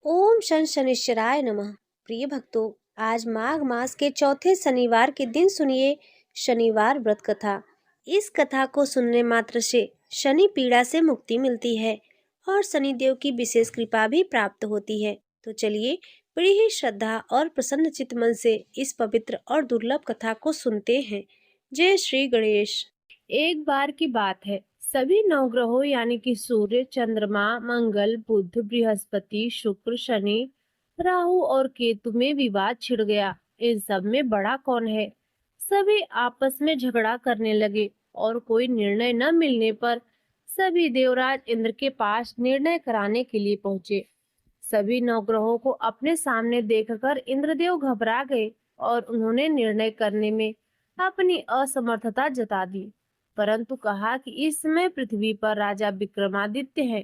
ओम शन शनिश्चराय नमः। प्रिय भक्तों, आज माघ मास के चौथे शनिवार के दिन सुनिए शनिवार व्रत कथा। इस कथा को सुनने मात्र से शनि पीड़ा से मुक्ति मिलती है और शनिदेव की विशेष कृपा भी प्राप्त होती है। तो चलिए बड़ी ही श्रद्धा और प्रसन्न चित्त मन से इस पवित्र और दुर्लभ कथा को सुनते हैं। जय श्री गणेश। एक बार की बात है, सभी नवग्रहों यानी कि सूर्य, चंद्रमा, मंगल, बुध, बृहस्पति, शुक्र, शनि, राहु और केतु में विवाद छिड़ गया। इन सब में बड़ा कौन है? सभी आपस में झगड़ा करने लगे और कोई निर्णय न मिलने पर सभी देवराज इंद्र के पास निर्णय कराने के लिए पहुंचे। सभी नवग्रहों को अपने सामने देखकर इंद्रदेव घबरा गए और उन्होंने निर्णय करने में अपनी असमर्थता जता दी। परंतु कहा कि इस समय पृथ्वी पर राजा विक्रमादित्य हैं,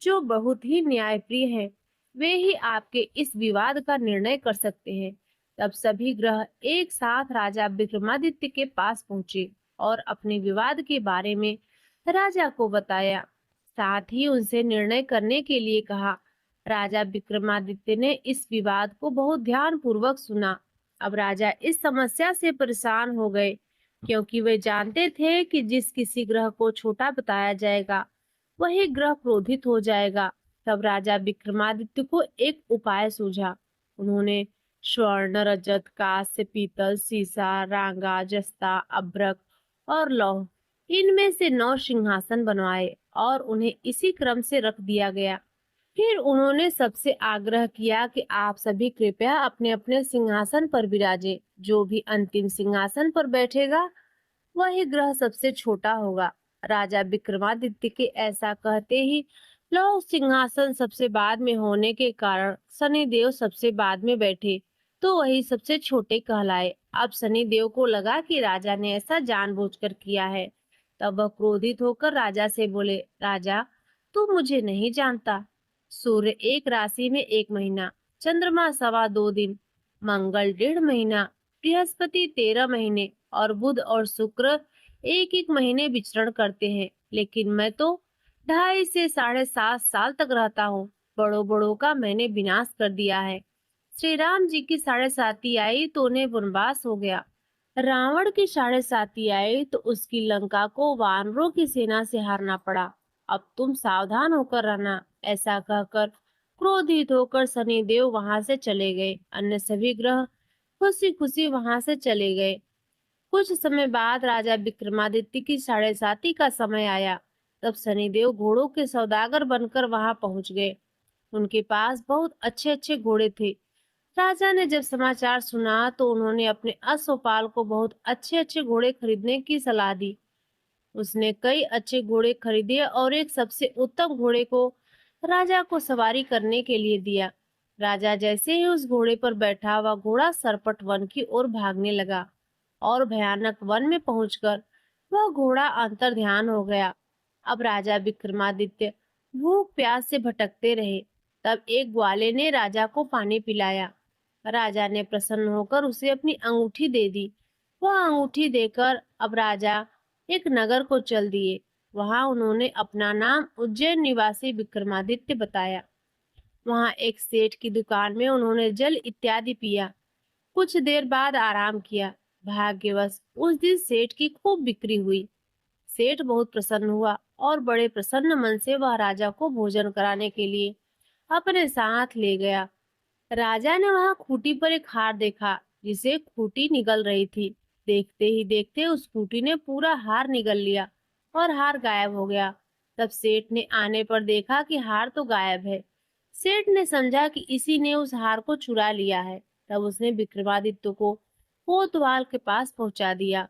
जो बहुत ही न्यायप्रिय हैं। वे ही आपके इस विवाद का निर्णय कर सकते हैं। तब सभी ग्रह एक साथ राजा विक्रमादित्य के पास पहुंचे और अपने विवाद के बारे में राजा को बताया। साथ ही उनसे निर्णय करने के लिए कहा। राजा विक्रमादित्य ने इस विवाद को बहुत ध्यान पूर्वक सुना। अब राजा इस समस्या से परेशान हो गए, क्योंकि वे जानते थे कि जिस किसी ग्रह को छोटा बताया जाएगा वही ग्रह क्रोधित हो जाएगा। तब राजा विक्रमादित्य को एक उपाय सूझा। उन्होंने स्वर्ण, रजत, कांस्य, पीतल, सीसा, रांगा, जस्ता, अभ्रक और लौह इनमें से 9 सिंहासन बनवाए और उन्हें इसी क्रम से रख दिया गया। फिर उन्होंने सबसे आग्रह किया कि आप सभी कृपया अपने अपने सिंहासन पर विराजे। जो भी अंतिम सिंहासन पर बैठेगा वही ग्रह सबसे छोटा होगा। राजा विक्रमादित्य के ऐसा कहते ही लौह सिंहासन सबसे बाद में होने के कारण शनिदेव सबसे बाद में बैठे, तो वही सबसे छोटे कहलाए। अब शनिदेव को लगा कि राजा ने ऐसा जानबूझकर किया है। तब वह क्रोधित होकर राजा से बोले, राजा, तू मुझे नहीं जानता। सूर्य एक राशि में 1 महीना, चंद्रमा 2.25 दिन, मंगल 1.5 महीना, बृहस्पति 13 महीने और बुध और शुक्र 1-1 महीने विचरण करते हैं, लेकिन मैं तो 2.5 से 7.5 साल तक रहता हूँ। बड़ों बड़ों का मैंने विनाश कर दिया है। श्री राम जी की 7.5 आई तो उन्हें वनवास हो गया। रावण की 7.5 आई तो उसकी लंका को वानरों की सेना से हारना पड़ा। अब तुम सावधान होकर रहना। ऐसा कहकर क्रोधित होकर शनिदेव वहां से चले गए। अन्य सभी ग्रह खुशी खुशी वहां से चले गए। कुछ समय बाद राजा विक्रमादित्य की 7.5 का समय आया। तब शनिदेव घोड़ों के सौदागर बनकर वहां पहुंच गए। उनके पास बहुत अच्छे अच्छे घोड़े थे। राजा ने जब समाचार सुना तो उन्होंने अपने अश्वपाल को बहुत अच्छे अच्छे घोड़े खरीदने की सलाह दी। उसने कई अच्छे घोड़े खरीदे और एक सबसे उत्तम घोड़े को राजा को सवारी करने के लिए दिया। राजा जैसे ही उस घोड़े पर बैठा, वह घोड़ा सरपट वन की ओर भागने लगा और भयानक वन में पहुंचकर वह घोड़ा अंतर ध्यान हो गया। अब राजा विक्रमादित्य भूख प्यास से भटकते रहे। तब एक ग्वाले ने राजा को पानी पिलाया। राजा ने प्रसन्न होकर उसे अपनी अंगूठी दे दी। वह अंगूठी देकर अब राजा एक नगर को चल दिए। वहां उन्होंने अपना नाम उज्जैन निवासी विक्रमादित्य बताया। वहां एक सेठ की दुकान में उन्होंने जल इत्यादि पिया। कुछ देर बाद आराम किया। भाग्यवश उस दिन सेठ की खूब बिक्री हुई। सेठ बहुत प्रसन्न हुआ और बड़े प्रसन्न मन से वह राजा को भोजन कराने के लिए अपने साथ ले गया। राजा ने वहां खूंटी पर एक हार देखा, जिसे खूंटी निगल रही थी। देखते ही देखते उस खूंटी ने पूरा हार निगल लिया और हार गायब हो गया। तब सेठ ने आने पर देखा कि हार तो गायब है। सेठ ने समझा कि इसी ने उस हार को चुरा लिया है। तब उसने विक्रमादित्य को कोतवाल के पास पहुंचा दिया।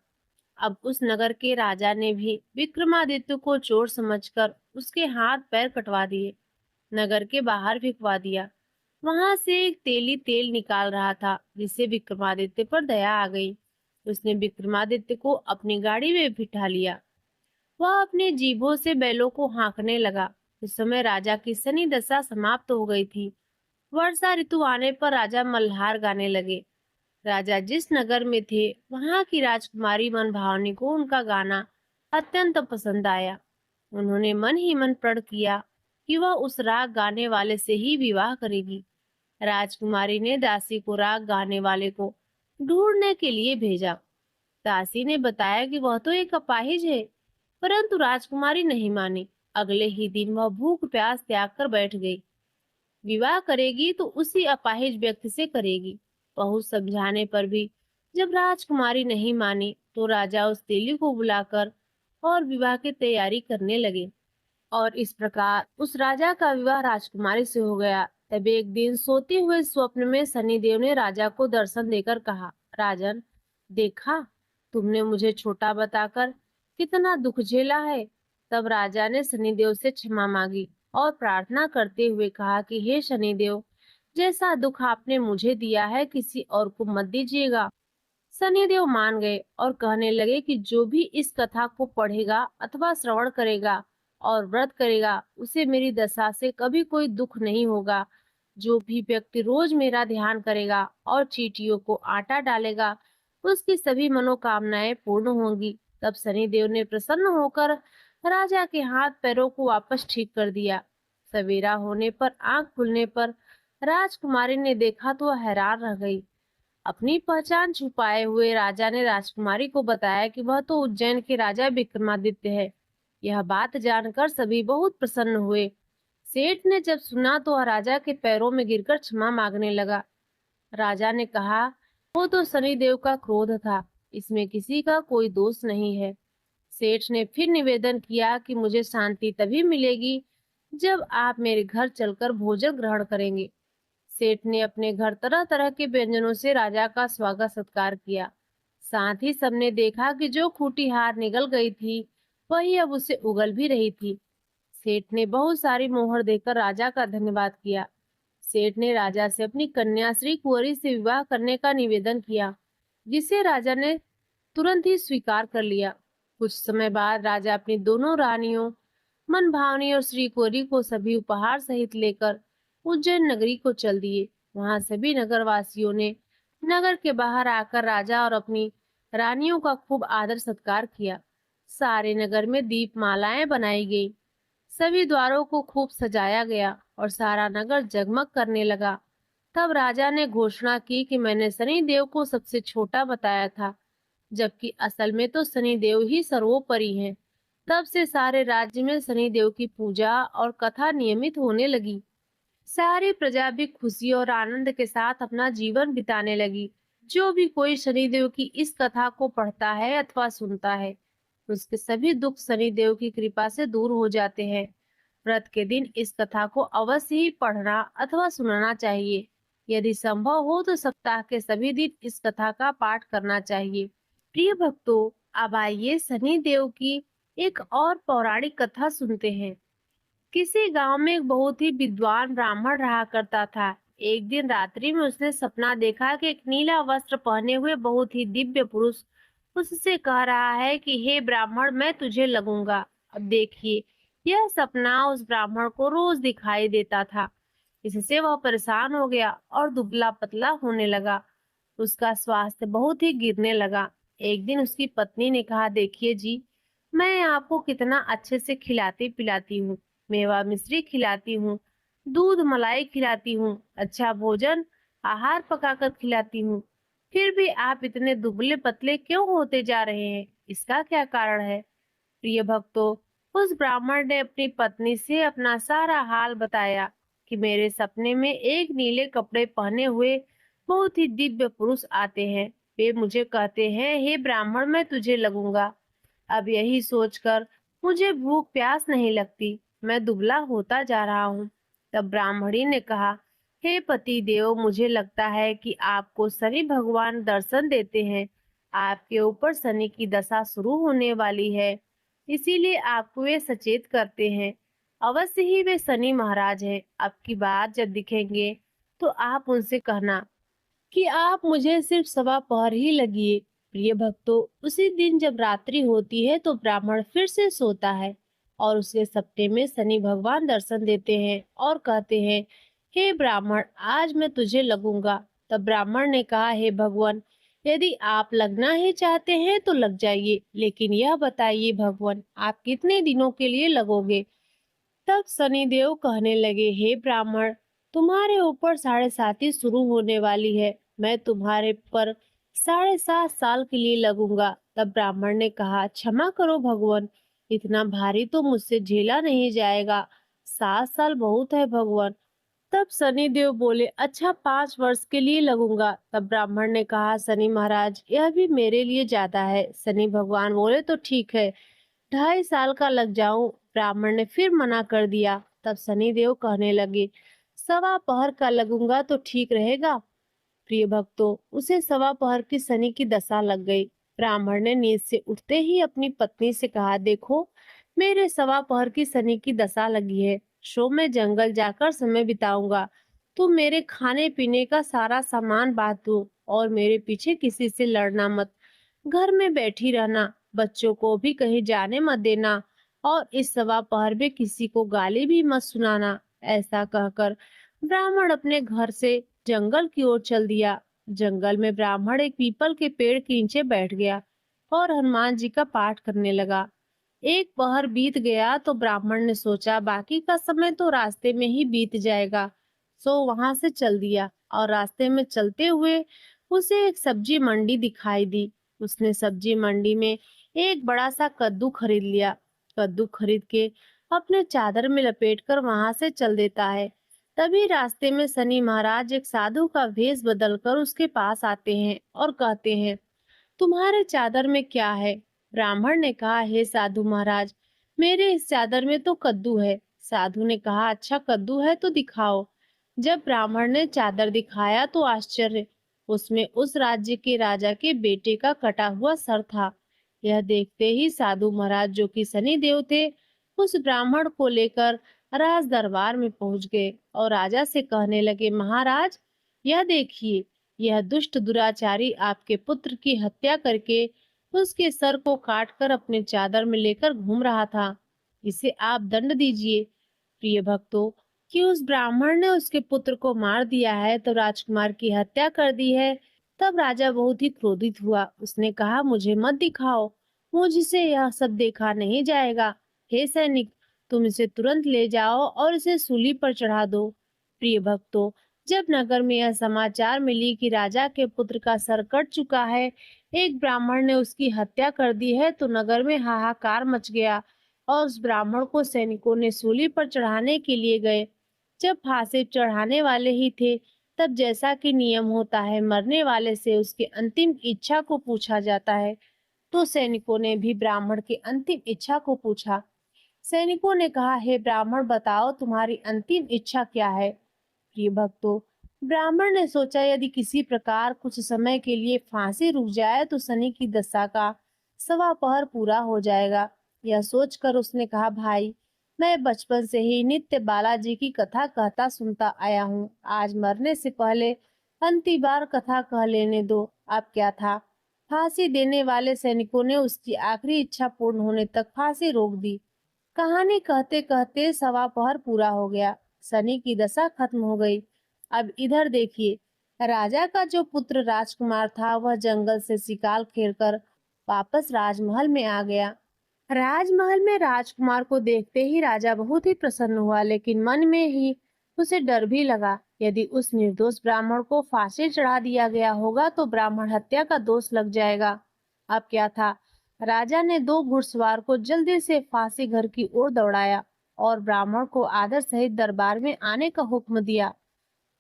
अब उस नगर के राजा ने भी विक्रमादित्य को चोर समझकर उसके हाथ पैर कटवा दिए, नगर के बाहर भिजवा दिया। वहां से एक तेली तेल निकाल रहा था, जिससे विक्रमादित्य पर दया आ गई। उसने विक्रमादित्य को अपनी गाड़ी में बिठा लिया। वह अपने जीभों से बैलों को हाँकने लगा। उस समय राजा की शनि दशा समाप्त हो गई थी। वर्षा ऋतु आने पर राजा मल्हार गाने लगे। राजा जिस नगर में थे, वहां की राजकुमारी मनभावनी को उनका गाना अत्यंत पसंद आया। उन्होंने मन ही मन प्रण किया कि वह उस राग गाने वाले से ही विवाह करेगी। राजकुमारी ने दासी को राग गाने वाले को ढूंढने के लिए भेजा। दासी ने बताया कि वह तो एक अपाहिज है, परंतु राजकुमारी नहीं मानी। अगले ही दिन वह भूख प्यास त्याग कर बैठ गई। विवाह करेगी तो उसी अपाहिज व्यक्ति से करेगी। बहुत समझाने पर भी जब राजकुमारी नहीं मानी तो राजा उस तेली को बुलाकर और विवाह की तैयारी करने लगे। और इस प्रकार उस राजा का विवाह राजकुमारी से हो गया। तब एक दिन सोते हुए स्वप्न में शनिदेव ने राजा को दर्शन देकर कहा, राजन, देखा, तुमने मुझे छोटा बताकर कितना दुख झेला है। तब राजा ने शनिदेव से क्षमा मांगी और प्रार्थना करते हुए कहा कि हे शनिदेव, जैसा दुख आपने मुझे दिया है किसी और को मत दीजिएगा। शनिदेव मान गए और कहने लगे कि जो भी इस कथा को पढ़ेगा अथवा श्रवण करेगा और व्रत करेगा, उसे मेरी दशा से कभी कोई दुख नहीं होगा। जो भी व्यक्ति रोज मेरा ध्यान करेगा और चींटियों को आटा डालेगा, उसकी सभी मनोकामनाएं पूर्ण होंगी। तब शनिदेव ने प्रसन्न होकर राजा के हाथ पैरों को वापस ठीक कर दिया। सवेरा होने पर आंख खुलने पर राजकुमारी ने देखा तो वह हैरान रह गई। अपनी पहचान छुपाए हुए राजा ने राजकुमारी को बताया कि वह तो उज्जैन के राजा विक्रमादित्य है। यह बात जानकर सभी बहुत प्रसन्न हुए। सेठ ने जब सुना तो वह राजा के पैरों में गिरकर क्षमा मांगने लगा। राजा ने कहा, वो तो शनिदेव का क्रोध था, इसमें किसी का कोई दोष नहीं है। सेठ ने फिर निवेदन किया कि मुझे शांति तभी मिलेगी जब आप मेरे घर चलकर भोजन ग्रहण करेंगे। सेठ ने अपने घर तरह तरह के व्यंजनों से राजा का स्वागत सत्कार किया। साथ ही सबने देखा कि जो खूंटी हार निगल गई थी, वही अब उसे उगल भी रही थी। सेठ ने बहुत सारी मोहर देकर राजा का धन्यवाद किया। सेठ ने राजा से अपनी कन्या श्री कुंवरी से विवाह करने का निवेदन किया, जिसे राजा ने तुरंत ही स्वीकार कर लिया। कुछ समय बाद राजा अपनी दोनों रानियों मनभावनी और श्री कुंवरी को सभी उपहार सहित लेकर उज्जैन नगरी को चल दिए। वहां सभी नगरवासियों ने नगर के बाहर आकर राजा और अपनी रानियों का खूब आदर सत्कार किया। सारे नगर में दीप मालाएं बनाई गई, सभी द्वारों को खूब सजाया गया और सारा नगर जगमग करने लगा। तब राजा ने घोषणा की कि मैंने शनिदेव को सबसे छोटा बताया था, जबकि असल में तो शनिदेव ही सर्वोपरि हैं। तब से सारे राज्य में शनिदेव की पूजा और कथा नियमित होने लगी। सारी प्रजा भी खुशी और आनंद के साथ अपना जीवन बिताने लगी। जो भी कोई शनिदेव की इस कथा को पढ़ता है अथवा सुनता है, उसके सभी दुख शनिदेव की कृपा से दूर हो जाते हैं। व्रत के दिन इस कथा को अवश्य ही पढ़ना अथवा सुनना चाहिए। यदि संभव हो तो सप्ताह के सभी दिन इस कथा का पाठ करना चाहिए। प्रिय भक्तों, अब आइए शनिदेव की एक और पौराणिक कथा सुनते हैं। किसी गांव में एक बहुत ही विद्वान ब्राह्मण रहा करता था। एक दिन रात्रि में उसने सपना देखा कि एक नीला वस्त्र पहने हुए बहुत ही दिव्य पुरुष उससे कह रहा है कि हे ब्राह्मण, मैं तुझे लगूंगा। अब देखिए, यह सपना उस ब्राह्मण को रोज दिखाई देता था। इससे वह परेशान हो गया और दुबला पतला होने लगा। उसका स्वास्थ्य बहुत ही गिरने लगा। एक दिन उसकी पत्नी ने कहा, देखिए जी, मैं आपको कितना अच्छे से खिलाती पिलाती हूँ, मेवा मिश्री खिलाती हूँ, दूध मलाई खिलाती हूँ, अच्छा भोजन आहार पकाकर खिलाती हूँ, फिर भी आप इतने दुबले पतले क्यों होते जा रहे हैं? इसका क्या कारण है? प्रिय भक्तों, उस ब्राह्मण ने अपनी पत्नी से अपना सारा हाल बताया कि मेरे सपने में एक नीले कपड़े पहने हुए बहुत ही दिव्य पुरुष आते हैं। वे मुझे कहते हैं, हे ब्राह्मण, मैं तुझे लगूंगा। अब यही सोचकर मुझे भूख प्यास नहीं लगती, मैं दुबला होता जा रहा हूँ। तब ब्राह्मणी ने कहा, हे पति देव, मुझे लगता है कि आपको शनि भगवान दर्शन देते हैं। आपके ऊपर शनि की दशा शुरू होने वाली है, इसीलिए आपको वे सचेत करते हैं। अवश्य ही वे शनि महाराज हैं। अब की बार जब दिखेंगे तो आप उनसे कहना कि आप मुझे सिर्फ सवा पहर ही लगिए। प्रिय भक्तों, उसी दिन जब रात्रि होती है तो ब्राह्मण फिर से सोता है और उसके सपने में शनि भगवान दर्शन देते हैं और कहते हैं, हे ब्राह्मण, आज मैं तुझे लगूंगा। तब ब्राह्मण ने कहा, हे भगवान, यदि आप लगना ही चाहते हैं तो लग जाइए, लेकिन यह बताइए भगवान, आप कितने दिनों के लिए लगोगे? तब शनिदेव कहने लगे, हे ब्राह्मण, तुम्हारे ऊपर 7.5 शुरू होने वाली है। मैं तुम्हारे पर 7.5 साल के लिए लगूंगा। तब ब्राह्मण ने कहा, क्षमा करो भगवान, इतना भारी तो मुझसे झेला नहीं जाएगा। 7 साल बहुत है भगवान। तब शनिदेव बोले, अच्छा 5 वर्ष के लिए लगूंगा। तब ब्राह्मण ने कहा, शनि महाराज, यह भी मेरे लिए ज्यादा है। शनि भगवान बोले, तो ठीक है, 2.5 साल का लग जाऊं। ब्राह्मण ने फिर मना कर दिया। तब शनिदेव कहने लगे, 1.25 पहर का लगूंगा तो ठीक रहेगा। प्रिय भक्तों, उसे 1.25 पहर की शनि की दशा लग गई। ब्राह्मण ने नींद से उठते ही अपनी पत्नी से कहा, देखो, मेरे 1.25 पहर की शनि की दशा लगी है, सो मैं जंगल जाकर समय बिताऊंगा। तुम मेरे खाने पीने का सारा सामान बांट दो और मेरे पीछे किसी से लड़ना मत। घर में बैठी रहना, बच्चों को भी कहीं जाने मत देना और इस 1.25 पहर में किसी को गाली भी मत सुनाना। ऐसा कहकर ब्राह्मण अपने घर से जंगल की ओर चल दिया। जंगल में ब्राह्मण एक पीपल के पेड़ के नीचे बैठ गया और हनुमान जी का पाठ करने लगा। 1 पहर बीत गया तो ब्राह्मण ने सोचा, बाकी का समय तो रास्ते में ही बीत जाएगा। सो वहां से चल दिया और रास्ते में चलते हुए उसे एक सब्जी मंडी दिखाई दी। उसने सब्जी मंडी में एक बड़ा सा कद्दू खरीद लिया। कद्दू खरीद के अपने चादर में लपेटकर वहां से चल देता है। तभी रास्ते में शनि महाराज एक साधु का भेष बदलकर उसके पास आते हैं और कहते हैं, तुम्हारे चादर में क्या है? ब्राह्मण ने कहा, हे साधु महाराज, मेरे इस चादर में तो कद्दू है। साधु ने कहा, अच्छा कद्दू है तो दिखाओ। जब ब्राह्मण ने चादर दिखाया तो आश्चर्य, उसमें उस राज्य के राजा के बेटे का कटा हुआ सर था। यह देखते ही साधु महाराज, जो कि शनि देव थे, उस ब्राह्मण को लेकर राज दरबार में पहुंच गए और राजा से कहने लगे, महाराज, यह देखिए, यह दुष्ट दुराचारी आपके पुत्र की हत्या करके उसके सर को काटकर अपने चादर में लेकर घूम रहा था। इसे आप दंड दीजिए। प्रिय भक्तों, कि उस ब्राह्मण ने उसके पुत्र को मार दिया है तो राजकुमार की हत्या कर दी है। तब राजा बहुत ही क्रोधित हुआ। उसने कहा, मुझे मत दिखाओ, मुझसे यह सब देखा नहीं जाएगा। हे सैनिक, तुम इसे तुरंत ले जाओ और इसे सूली पर चढ़ा दो। प्रिय भक्तों, जब नगर में यह समाचार मिली कि राजा के पुत्र का सर कट चुका है, एक ब्राह्मण ने उसकी हत्या कर दी है, तो नगर में हाहाकार मच गया और उस ब्राह्मण को सैनिकों ने सूली पर चढ़ाने के लिए गए। जब फांसी चढ़ाने वाले ही थे, तब जैसा कि नियम होता है, मरने वाले से उसकी अंतिम इच्छा को पूछा जाता है। तो सैनिकों ने भी ब्राह्मण की अंतिम इच्छा को पूछा। सैनिकों ने कहा, हे ब्राह्मण, बताओ तुम्हारी अंतिम इच्छा क्या है? प्रिय भक्तों, ब्राह्मण ने सोचा, यदि किसी प्रकार कुछ समय के लिए फांसी रुक जाए तो शनि की दशा का 1.25 पहर पूरा हो जाएगा। यह सोचकर उसने कहा, भाई, मैं बचपन से ही नित्य बालाजी की कथा कहता सुनता आया हूँ। आज मरने से पहले अंतिम बार कथा कह लेने दो। अब क्या था, फांसी देने वाले सैनिकों ने उसकी आखिरी इच्छा पूर्ण होने तक फांसी रोक दी। कहानी कहते कहते 1.25 पहर पूरा हो गया। शनि की दशा खत्म हो गई। अब इधर देखिए, राजा का जो पुत्र राजकुमार था, वह जंगल से शिकार खेलकर वापस राजमहल में आ गया। राजमहल में राजकुमार को देखते ही राजा बहुत ही प्रसन्न हुआ, लेकिन मन में ही उसे डर भी लगा। यदि उस निर्दोष ब्राह्मण को फांसी चढ़ा दिया गया होगा तो ब्राह्मण हत्या का दोष लग जाएगा। अब क्या था, राजा ने 2 घुड़सवार को जल्दी से फांसी घर की ओर दौड़ाया और ब्राह्मण को आदर सहित दरबार में आने का हुक्म दिया।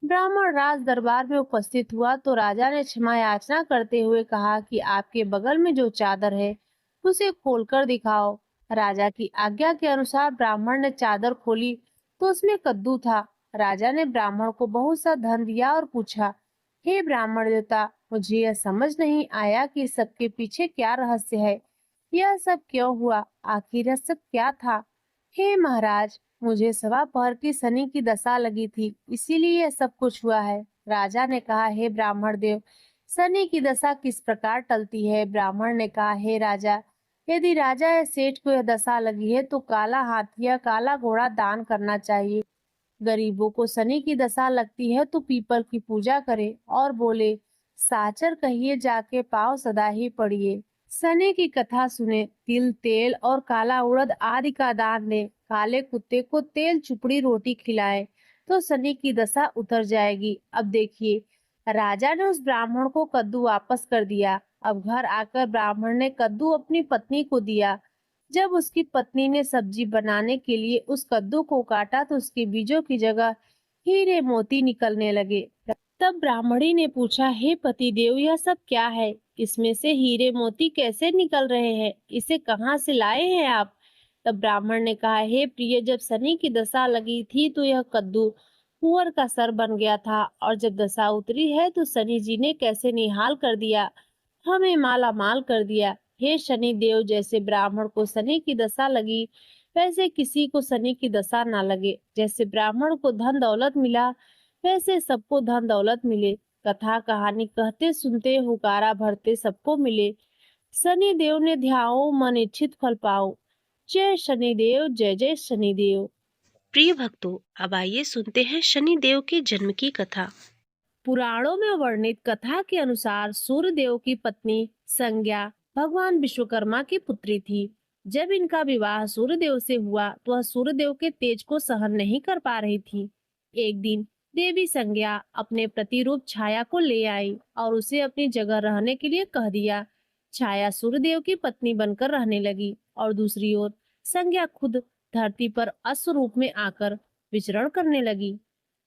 ब्राह्मण राज दरबार में उपस्थित हुआ तो राजा ने क्षमा याचना करते हुए कहा कि आपके बगल में जो चादर है उसे खोलकर दिखाओ। राजा की आज्ञा के अनुसार ब्राह्मण ने चादर खोली तो उसमें कद्दू था। राजा ने ब्राह्मण को बहुत सा धन दिया और पूछा, हे ब्राह्मण देवता, मुझे यह समझ नहीं आया कि सबके पीछे क्या रहस्य है। यह सब क्यों हुआ? आखिर यह सब क्या था? हे महाराज, मुझे 1.25 पहर की शनि की दशा लगी थी, इसीलिए यह सब कुछ हुआ है। राजा ने कहा, हे ब्राह्मण देव, शनि की दशा किस प्रकार टलती है? ब्राह्मण ने कहा, हे राजा, यदि राजा या सेठ को यह दशा लगी है तो काला हाथी या काला घोड़ा दान करना चाहिए। गरीबों को शनि की दशा लगती है तो पीपल की पूजा करे और बोले, साचर कहिए जाके पाँव सदा ही पड़िए। सने की कथा सुने, तिल तेल और काला उड़द आदि का दान दे, काले कुत्ते को तेल चुपड़ी रोटी खिलाए तो सनी की दशा उतर जाएगी। अब देखिए, राजा ने उस ब्राह्मण को कद्दू वापस कर दिया। अब घर आकर ब्राह्मण ने कद्दू अपनी पत्नी को दिया। जब उसकी पत्नी ने सब्जी बनाने के लिए उस कद्दू को काटा तो उसके बीजों की जगह हीरे मोती निकलने लगे। तब ब्राह्मणी ने पूछा, हे पति देव, यह सब क्या है? इसमें से हीरे मोती कैसे निकल रहे हैं? इसे कहाँ से लाए हैं आप? तब ब्राह्मण ने कहा, हे प्रिय, जब शनि की दशा लगी थी तो यह कद्दू कुंवर का सर बन गया था, और जब दशा उतरी है तो शनि जी ने कैसे निहाल कर दिया, हमें माला माल कर दिया। हे शनि देव, जैसे ब्राह्मण को शनि की दशा लगी वैसे किसी को शनि की दशा ना लगे। जैसे ब्राह्मण को धन दौलत मिला वैसे सबको धन दौलत मिले। कथा कहानी कहते सुनते हुकारा भरते सबको मिले। शनि देव ने ध्याओ मन इच्छित फल पाओ। जय शनि देव, जय जय शनि देव। प्रिय भक्तों, अब आइए सुनते हैं शनि देव के जन्म की कथा। पुराणों में वर्णित कथा के अनुसार सूर्य देव की पत्नी संज्ञा भगवान विश्वकर्मा की पुत्री थी। जब इनका विवाह सूर्य देव से हुआ तो वह सूर्य देव के तेज को सहन नहीं कर पा रही थी। एक दिन देवी संज्ञा अपने प्रतिरूप छाया को ले आई और उसे अपनी जगह रहने के लिए कह दिया। छाया सूर्य देव की पत्नी बनकर रहने लगी और दूसरी ओर संज्ञा खुद धरती पर अश्व रूप में आकर विचरण करने लगी।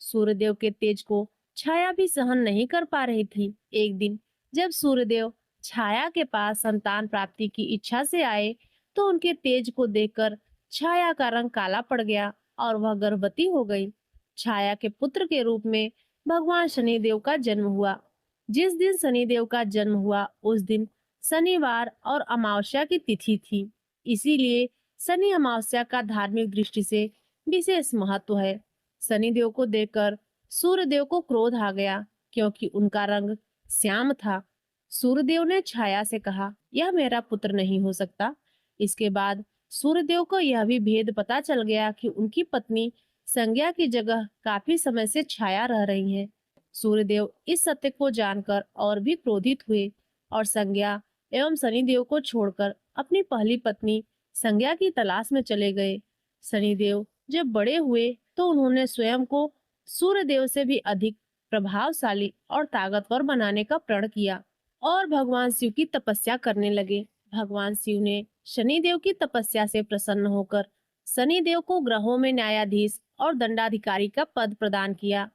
सूर्यदेव के तेज को छाया भी सहन नहीं कर पा रही थी। एक दिन जब सूर्यदेव छाया के पास संतान प्राप्ति की इच्छा से आए तो उनके तेज को देखकर छाया का रंग काला पड़ गया और वह गर्भवती हो गई। छाया के पुत्र के रूप में भगवान शनिदेव का जन्म हुआ। जिस दिन शनिदेव का जन्म हुआ उस दिन शनिवार और अमावस्या की तिथि थी। इसीलिए शनि अमावस्या का धार्मिक दृष्टि से विशेष महत्व है। शनिदेव को देखकर सूर्यदेव को क्रोध आ गया क्योंकि उनका रंग श्याम था। सूर्यदेव ने छाया से कहा, यह मेरा पुत्र नहीं हो सकता। इसके बाद सूर्यदेव को यह भी भेद पता चल गया कि उनकी पत्नी संज्ञा की जगह काफी समय से छाया रह रही है। सूर्यदेव इस सत्य को जानकर और भी क्रोधित हुए और संज्ञा एवं शनिदेव को छोड़कर अपनी पहली पत्नी संज्ञा की तलाश में चले गए। शनिदेव जब बड़े हुए तो उन्होंने स्वयं को सूर्यदेव से भी अधिक प्रभावशाली और ताकतवर बनाने का प्रण किया और भगवान शिव की तपस्या करने लगे। भगवान शिव ने शनिदेव की तपस्या से प्रसन्न होकर शनिदेव को ग्रहों में न्यायाधीश और दंडाधिकारी का पद प्रदान किया।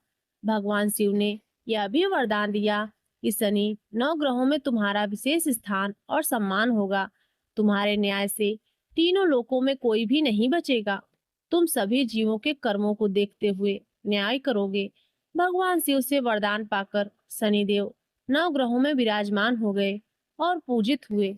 भगवान शिव ने यह भी वरदान दिया कि शनि 9 ग्रहों में तुम्हारा विशेष स्थान और सम्मान होगा। तुम्हारे न्याय से तीनों लोकों में कोई भी नहीं बचेगा। तुम सभी जीवों के कर्मों को देखते हुए न्याय करोगे। भगवान शिव से वरदान पाकर शनिदेव 9 ग्रहों में विराजमान हो गए और पूजित हुए।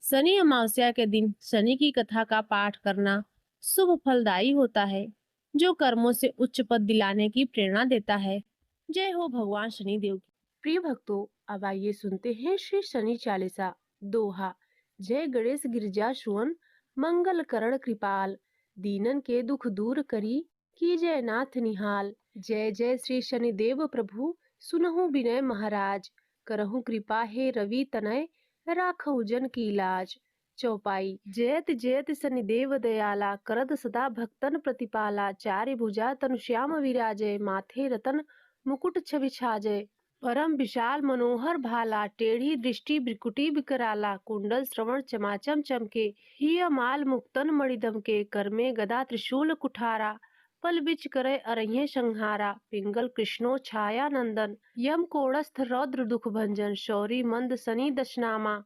शनि अमावस्या के दिन शनि की कथा का पाठ करना शुभ फलदायी होता है, जो कर्मों से उच्च पद दिलाने की प्रेरणा देता है। जय हो भगवान शनिदेव की। प्रिय भक्तों, अब आइए सुनते हैं श्री शनि चालीसा। दोहा। जय गणेश गिरिजा सुवन, मंगल करण कृपाल, दीनन के दुख दूर करी, कीजय नाथ निहाल। जय जय श्री शनिदेव प्रभु, सुनहु विनय महाराज, करहु कृपा हे रवि तनय, राखहु जन की लाज। चौपाई। जयत जयत शनिदेव दयाला, करत सदा भक्तन प्रतिपाला, चारि भुजा तनु श्याम विराजय, माथे रतन मुकुट छवि छाजय। परम विशाल मनोहर भाला, टेढ़ी दृष्टि भ्रिकुटी विकराला, कुंडल श्रवण चमाचम चमके, हिय माल मुक्तन मणिदम के, कर में गदा त्रिशूल कुठारा, पल बिच करे अरह्य संहारा। पिंगल कृष्णो छाया नंदन, यम कोड़स्थ रौद्र दुख भंजन, शौरी मंद शनि दशनामा,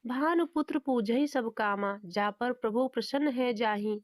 भानुपुत्र पूजहि सब कामा। जा पर प्रभु प्रसन्न है जाहि,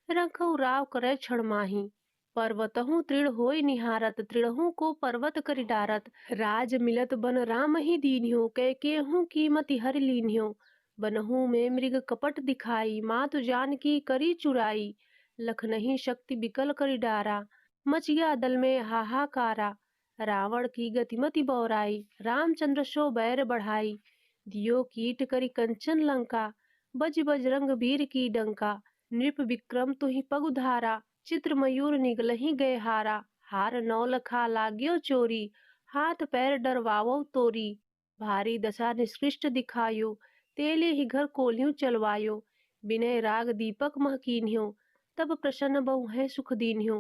रखऊ राव करे क्षण माहि। पर्वतहु तृण होय निहारत, तृणहु को पर्वत करि डारत, राज मिलत बन राम ही दीन्ह्यो, कैकेहू कीमति हरि लीन्ह्यो। बनहु में मृग कपट दिखाई, मातु जानकी करी चुराई, लखनहि शक्ति बिकल करि डारा, मच गया दल में हाहाकारा। रावण की गतिमति बौराई, रामचंद्र सो बैर बढ़ाई, दियो कीट करि कंचन लंका, बज बजरंग वीर की डंका। नृप विक्रम तुहि पग धारा, चित्र मयूर निगलहि गए हारा। हार नौ लखा लाग्यो चोरी, हाथ पैर डरवावो तोरी, भारी दशा निष्कृष्ट दिखायो, तेले ही घर कोल्ह्यूं चलवायो, विनय राग दीपक महकीन्यो, तब प्रसन्न बहु है सुख दीन्यो।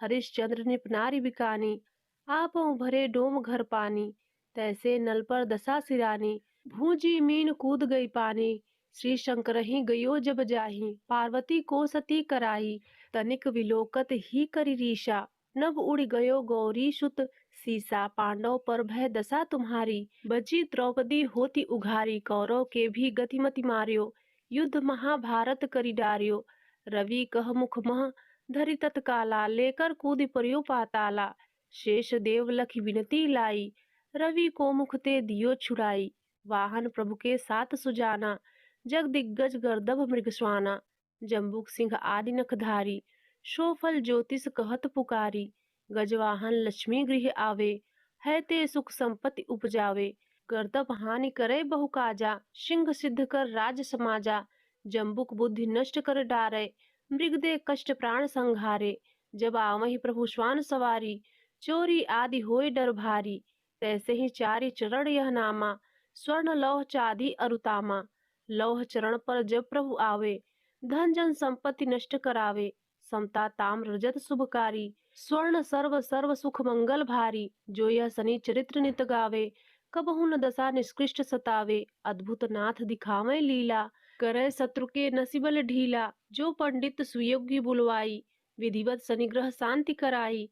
हरिश्चंद्र निप नारी बिकानी, आपहुं भरे डोम घर पानी, तैसे नल पर दशा सिरानी, भूजी मीन कूद गई पानी। श्री शंकर ही गयो जब जाहि, पार्वती को सती कराई, तनिक विलोकत ही करी रीशा, नभ उड़ गयो गौरी सुत सीसा। पांडव पर भय दशा तुम्हारी, बची द्रौपदी होती उघारी। कौरव के भी गतिमति मार्यो, युद्ध महाभारत करी डार्यो। रवि कह मुख मह धरि तत्काला, लेकर कूद पर्यो पाताला। शेष देव लखी विनती लाई, रवि को मुख ते दियो छुड़ाई। वाहन प्रभु के साथ सुजाना, जग दिग्गज गर्दभ मृगस्वाना। जम्बुक सिंह आदि नखधारी, शो फल ज्योतिष कहत पुकारी। गजवाहन लक्ष्मी गृह आवे, है ते सुख संपत्ति उपजावे। गर्दभ हानि करे बहु काजा, सिंह सिद्ध कर राज समाजा। जम्बुक बुद्धि नष्ट कर डारे, मृग दे कष्ट प्राण संहारे। जब आवहि प्रभु श्वान सवारी, चोरी आदि होय डर भारी। तैसे ही चारि चरण यह नामा, स्वर्ण लौह चांदी अरुतामा। लौह चरण पर जब प्रभु आवे, धन जन संपत्ति नष्ट करावे। समता ताम्र रजत शुभकारी, स्वर्ण सर्व सर्व सुख मंगल भारी। जो यह शनि चरित्र नित गावे, कबहु न दशा निष्कृष्ट सतावे। अद्भुत नाथ दिखावे लीला, करे शत्रु के नसिबल ढीला। जो पंडित सुयोग्य बुलवाई, विधिवत शनि ग्रह शांति कराई।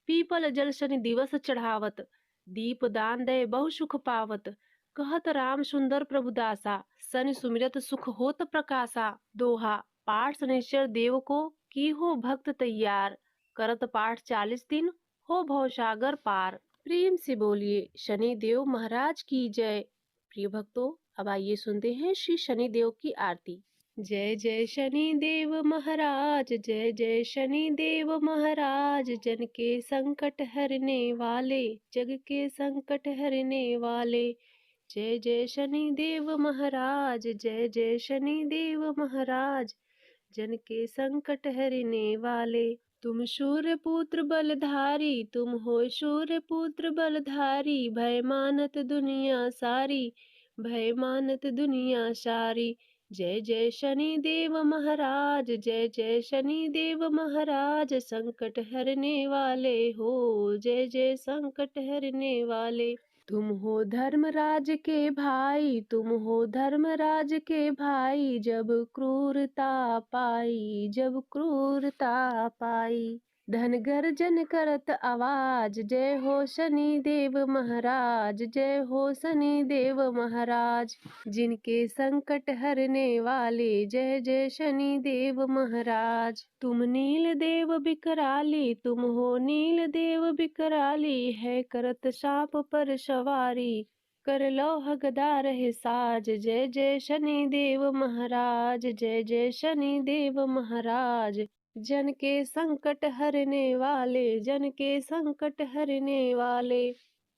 पीपल जल शनि दिवस चढ़ावत, दीप दान दे बहु सुख पावत। कहत राम सुंदर प्रभु दासा, शनि सुमिरत सुख होत प्रकाशा। दोहा पाठ शनिश्चर देव को की हो भक्त तैयार, करत पाठ 40 दिन हो भवसागर पार। प्रेम से बोलिए शनि देव महाराज की जय। प्रिय भक्तों, अब आइए सुनते हैं श्री शनि देव की आरती। जय जय शनि देव महाराज, जय जय शनि देव महाराज। जन के संकट हरने वाले, जग के संकट हरने वाले। जय जय शनि देव महाराज, जय जय शनि देव महाराज। जन के संकट हरने वाले। तुम सूर्य पुत्र बलधारी, तुम हो सूर्य पुत्र बलधारी। भय मानत दुनिया सारी, भय मानत दुनिया सारी। जय जय शनि देव महाराज, जय जय शनि देव महाराज। संकट हरने वाले हो, जय जय संकट हरने वाले। तुम हो धर्मराज के भाई, तुम हो धर्मराज के भाई। जब क्रूरता पाई, जब क्रूरता पाई। धन गर्जन करत आवाज, जय हो शनि देव महाराज, जय हो शनि देव महाराज। जिनके संकट हरने वाले, जय जय शनि देव महाराज। तुम नील देव बिकराली, तुम हो नील देव बिकराली। है करत सांप पर सवारी, कर लौह गदा रहे साज। जय जय शनि देव महाराज, जय जय शनि देव महाराज। जन के संकट हरने वाले, जन के संकट हरने वाले।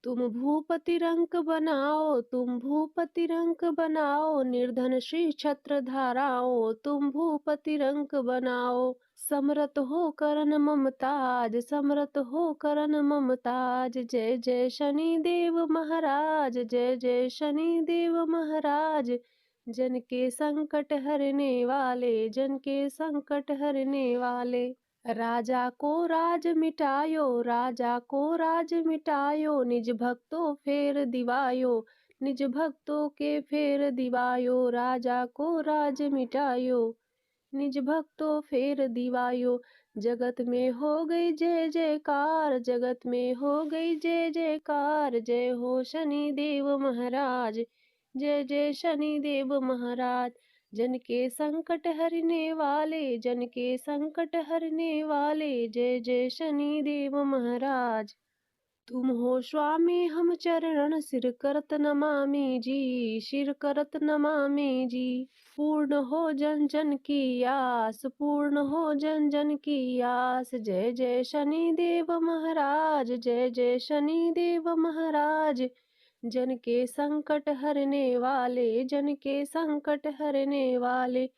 तुम भूपति रंक बनाओ, तुम भूपति रंक बनाओ। निर्धन श्री छत्र धाराओ, तुम भूपति रंक बनाओ। समरत हो करन ममताज, समरत हो करन ममताज। जय जय शनि देव महाराज, जय जय शनि देव महाराज। जन के संकट हरने वाले, जन के संकट हरने वाले। राजा को राज मिटायो, राजा को राज मिटायो। निज भक्तों फेर दिवायो, निज भक्तों के फेर दिवायो। राजा को राज मिटायो, निज भक्तों फेर दिवायो। जगत में हो गई जय जयकार, जगत में हो गई जय जयकार। जय हो शनि देव महाराज, जय जय शनि देव महाराज। जन के संकट हरने वाले, जन के संकट हरने वाले। जय जय शनि देव महाराज। तुम हो स्वामी हम चरण, सिर करत नमामि जी, सिर करत नमामि जी। पूर्ण हो जन जन की आस, पूर्ण हो जन जन की आस। जय जय शनि देव महाराज, जय जय शनि देव महाराज। जन के संकट हरने वाले, जन के संकट हरने वाले।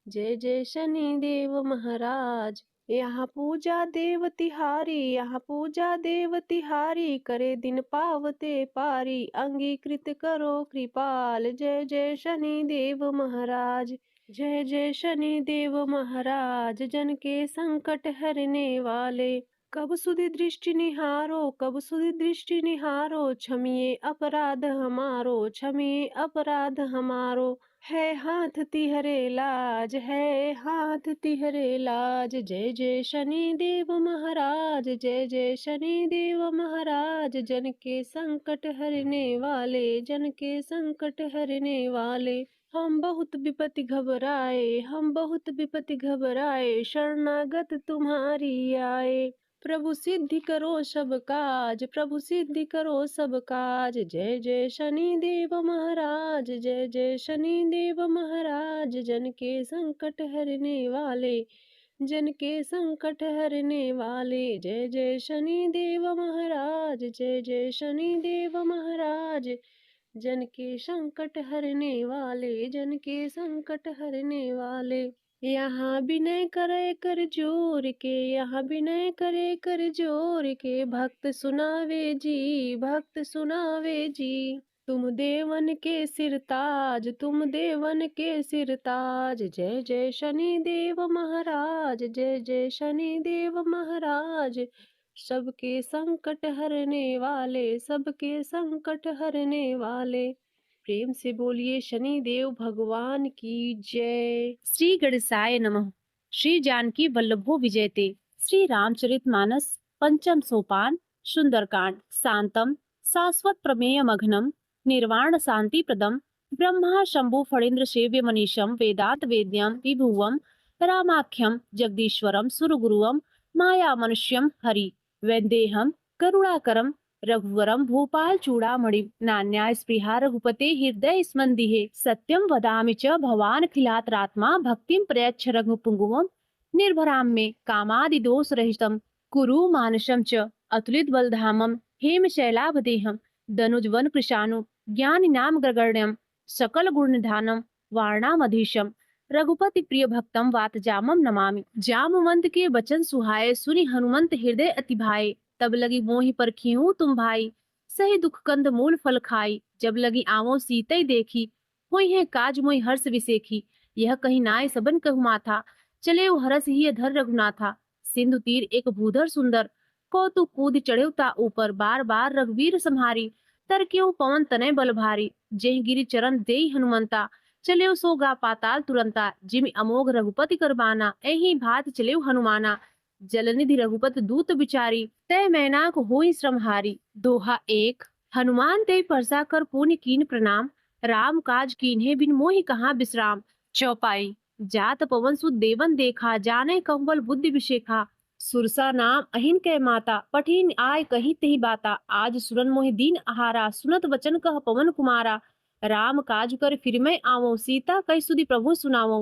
जय जय शनि देव महाराज। यहाँ पूजा देव तिहारी, यहाँ पूजा देव तिहारी, करे दिन पावते पारी, अंगीकृत करो कृपाल, जय जय शनि देव महाराज। जय जय शनि देव महाराज, जन के संकट हरने वाले। कब सुधि दृष्टि निहारो, कब सुधि दृष्टि निहारो, क्षमिए अपराध हमारो, क्षमिए अपराध हमारो। है हाथ तिहरे लाज, है हाथ तिहरे लाज, जय जय शनि देव महाराज, जय जय शनि देव महाराज, जन के संकट हरने वाले, जन के संकट हरने वाले। हम बहुत विपत्ति घबराए, हम बहुत विपत्ति घबराए, शरणागत तुम्हारी आए। प्रभु सिद्धि करो सब काज, प्रभु सिद्धि करो सब काज, जय जय शनि देव महाराज, जय जय शनि देव महाराज, जन के संकट हरने वाले, जन के संकट हरने वाले। जय जय शनि देव महाराज, जय जय शनि देव महाराज, जन के संकट हरने वाले, जन के संकट हरने वाले। यहाँ विनय करे कर जोर के, यहाँ विनय करे कर जोर के, भक्त सुनावे जी, भक्त सुनावे जी। तुम देवन के सिरताज, तुम देवन के सिरताज, जय जय शनि देव महाराज, जय जय शनि देव महाराज, सबके संकट हरने वाले, सबके संकट हरने वाले। प्रेम से बोलिए शनि देव भगवान की जय। श्री गणेशाय नमः। श्री जानकी वल्लभो विजयते। श्री रामचरितमानस पंचम सोपान सुंदरकांड। शांतम शाश्वत प्रमेय मघनम निर्वाण शांति प्रदम ब्रह्मा शंभु फणीन्द्र सेव्य मनीषम वेदांत वेद्यम विभुवम रामाख्यम जगदीश्वरम सुरगुरुवम माया मनुष्यम हरि वैदेहम करुणाकरम रघुवरम भूपाल चूड़ामणि नान्या स्पृहा रघुपते हृदय स्मन्दिहे सत्यम वदामि च भवान खिलातरात्मा भक्तिम प्रयच्छ रघुपुंगवम निर्भराम मे कामादि दोष रहितम कुरु मानसम च अतुलित बलधामम हेम शैलाभदेहम दनुजवन कृशानु ज्ञानि नाम ग्रगण्यम सकल गुण निधानम वारणामधीशम रघुपति प्रिय भक्तम वात जामम नमामि। जामवंत के वचन सुहाए सुनि हनुमंत हृदय अति भाए तब लगी मोहि पर खीहूँ तुम भाई सही दुख कंद मूल फल खाई जब लगी आवो सीतई देखी होई है काज मोहि हर्ष विसेखी यह कहीं नाय सबन कहु माथा चले हरस ही धर रघुनाथा सिंधु तीर एक भूधर सुंदर कौतुक कूद चढ़े ता ऊपर बार बार रघुवीर संहारी तर क्यों पवन तनय बल भारी जय गिरि चरण देई हनुमंता चले सो गा पाताल तुरंता जिमि अमोघ रघुपति करबाना एहि भात चले हनुमाना जलनिधि रघुपत दूत बिचारी तय मैनाक होई श्रमहारी। दोहा एक। हनुमान ते परसा कर पुण्य कीन प्रणाम राम काज कीन्हे बिन मोहि कहाँ विश्राम। चौपाई। जात पवन सुत देवन देखा जाने कंबल बुद्धि विशेखा सुरसा नाम अहिन कै माता पठिन आय कही तेहि बाता आज सुरन मोहि दीन आहारा सुनत वचन कह पवन कुमारा राम काज कर फिर मैं आवो सीता कह सुधि प्रभु सुनावो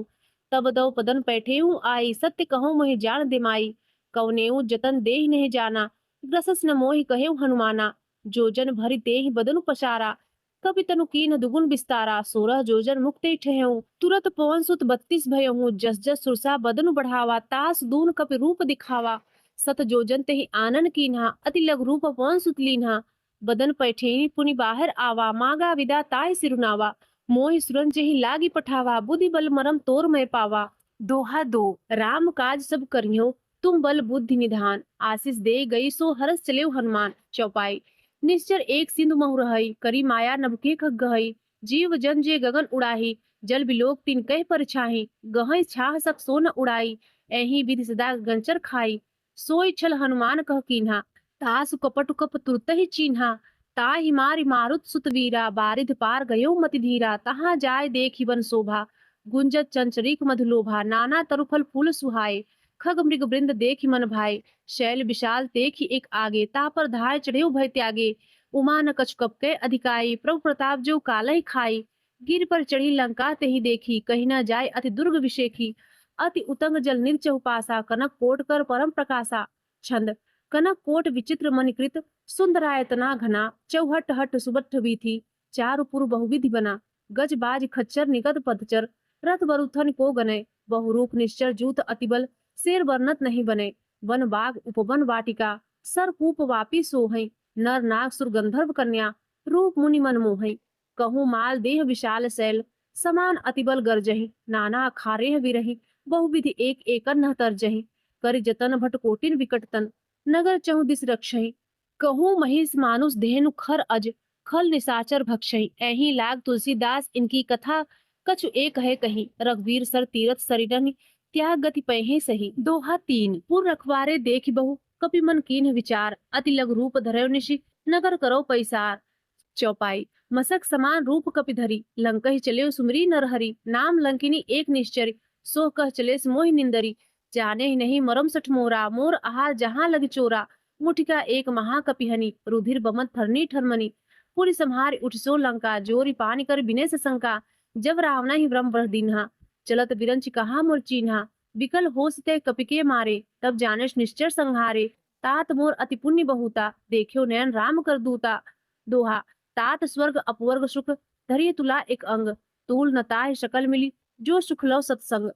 तब दो पदन पैठेऊ आई सत्य कहो मोहि जान दिमाई कौनेऊ जतन देहि नहीं जाना ग्रसस न मोहि कहेऊ हनुमाना जोजन भरि तेहि बदनु पसारा कपि तनु कीन दुगुन विस्तारा 16 जोजन मुक्ते ठहऊ तुरत पवन सुत 32 भयहूँ जस जस सुरसा बदनु बढ़ावा तास दून कपि रूप दिखावा सत जोजन तेहि आनन कीन्हा अति लघु रूप पवन सुत लीन्हा बदन पैठेनी पुनि बाहर आवा मांगा विदा ताय सिरुनावा मोहि सुरन जेहि लागी पठावा बुद्धि बल मरम तोर मैं पावा। दोहा 2। राम काज सब करियो तुम बल बुद्धि निधान आशीष दे गई सो हरस चले हनुमान। चौपाई। निश्चर एक सिंधु महु रहई करी माया नभके खग गहई जीव जन जे गगन उड़ाही जल बिलोक तिन कह पर छाही गहई छाह सक सो न उड़ाई एही विधि सदा गंचर खाई सोई छल हनुमान कह कीन्हा तासु कपटु कप तुरत ही चिन्हा ताहि मारि मारुत सुत वीरा बारिध पार गयो मति धीरा तहाँ जाय देखि वन शोभा गुंजत चंचरीक मधुलोभा नाना तरुफल फूल सुहाए खग मृग वृंद देखि मन भाई शैल विशाल देखि एक आगे ता पर धाय चढ़े भय त्यागे उमा न कछ कप के अधिकाई प्रभु प्रताप जो कालहि खाई गिर पर चढ़ी लंका तेहि देखी कहीं न जाय अति दुर्ग विशेखी अति उतंग जल निर चहुपासा कनक कोट कर परम प्रकाशा। छंद। कनक कोट विचित्र मणिकृत सुंदरायतना घना चौहट हट सुबठ बीथी चारु पुर बहुविधि बना गज बाज खच्चर निगत पदचर रथ बरुथन को गनय बहुरूप निश्चर जूत अतिबल शेर वर्णत नहीं बने, वन बाग उपवन वाटिका, सरकूप वापी सोहई, नर नाग सुर गंधर्व कन्या, रूप मुनि मन मोहई, कहूँ माल देह विशाल शैल, समान अतिबल गर्जहि, नाना अखारेह विरहि, बहुविधि एक एकर न तरजहि, करि जतन भट कोटिन विकटतन, नगर चहु दिस रक्षहि, कहूँ महिष मानुष धेनु खर अज, खल निशाचर भक्षहि, ऐही लाग तुलसीदास इनकी कथा, कछु एक है कही, रघुवीर सर तीरथ सरिरनि, त्याग गति पहे सही। दोहा 3 पुर रखवारे देख बहु, कपि मन कीन्ह विचार, अति लघु रूप धरयो निशि, नगर करो पैसार। चौपाई मसक समान रूप कपि धरी, लंकहि चले सुमरी नरहरि, नाम लंकिनी एक निश्चरी, सो कह चले मोहि निंदरी, जाने ही नहीं मरम सठ मोरा, मोर आहार जहाँ लग चोरा, मुठिका एक महाकपिहनि, रुधिर बमन थरनी ठरमनी, पुरी संहार उठ सो लंका, जोरी पानी कर बिने से शंका, जब रावणा ही ब्रह्म वर दीन्हा, चलत बिरंच कहा मोर चीन्हा, विकल होश ते कपिके मारे, तब जानेश निश्चर संहारे, तात मोर अति पुण्य बहुता, देखियो नयन राम कर दूता। दोहा तात स्वर्ग अपवर्ग सुख, धरिय तुला एक अंग, तूल नताह शकल मिली, जो सुख लो सत्संग।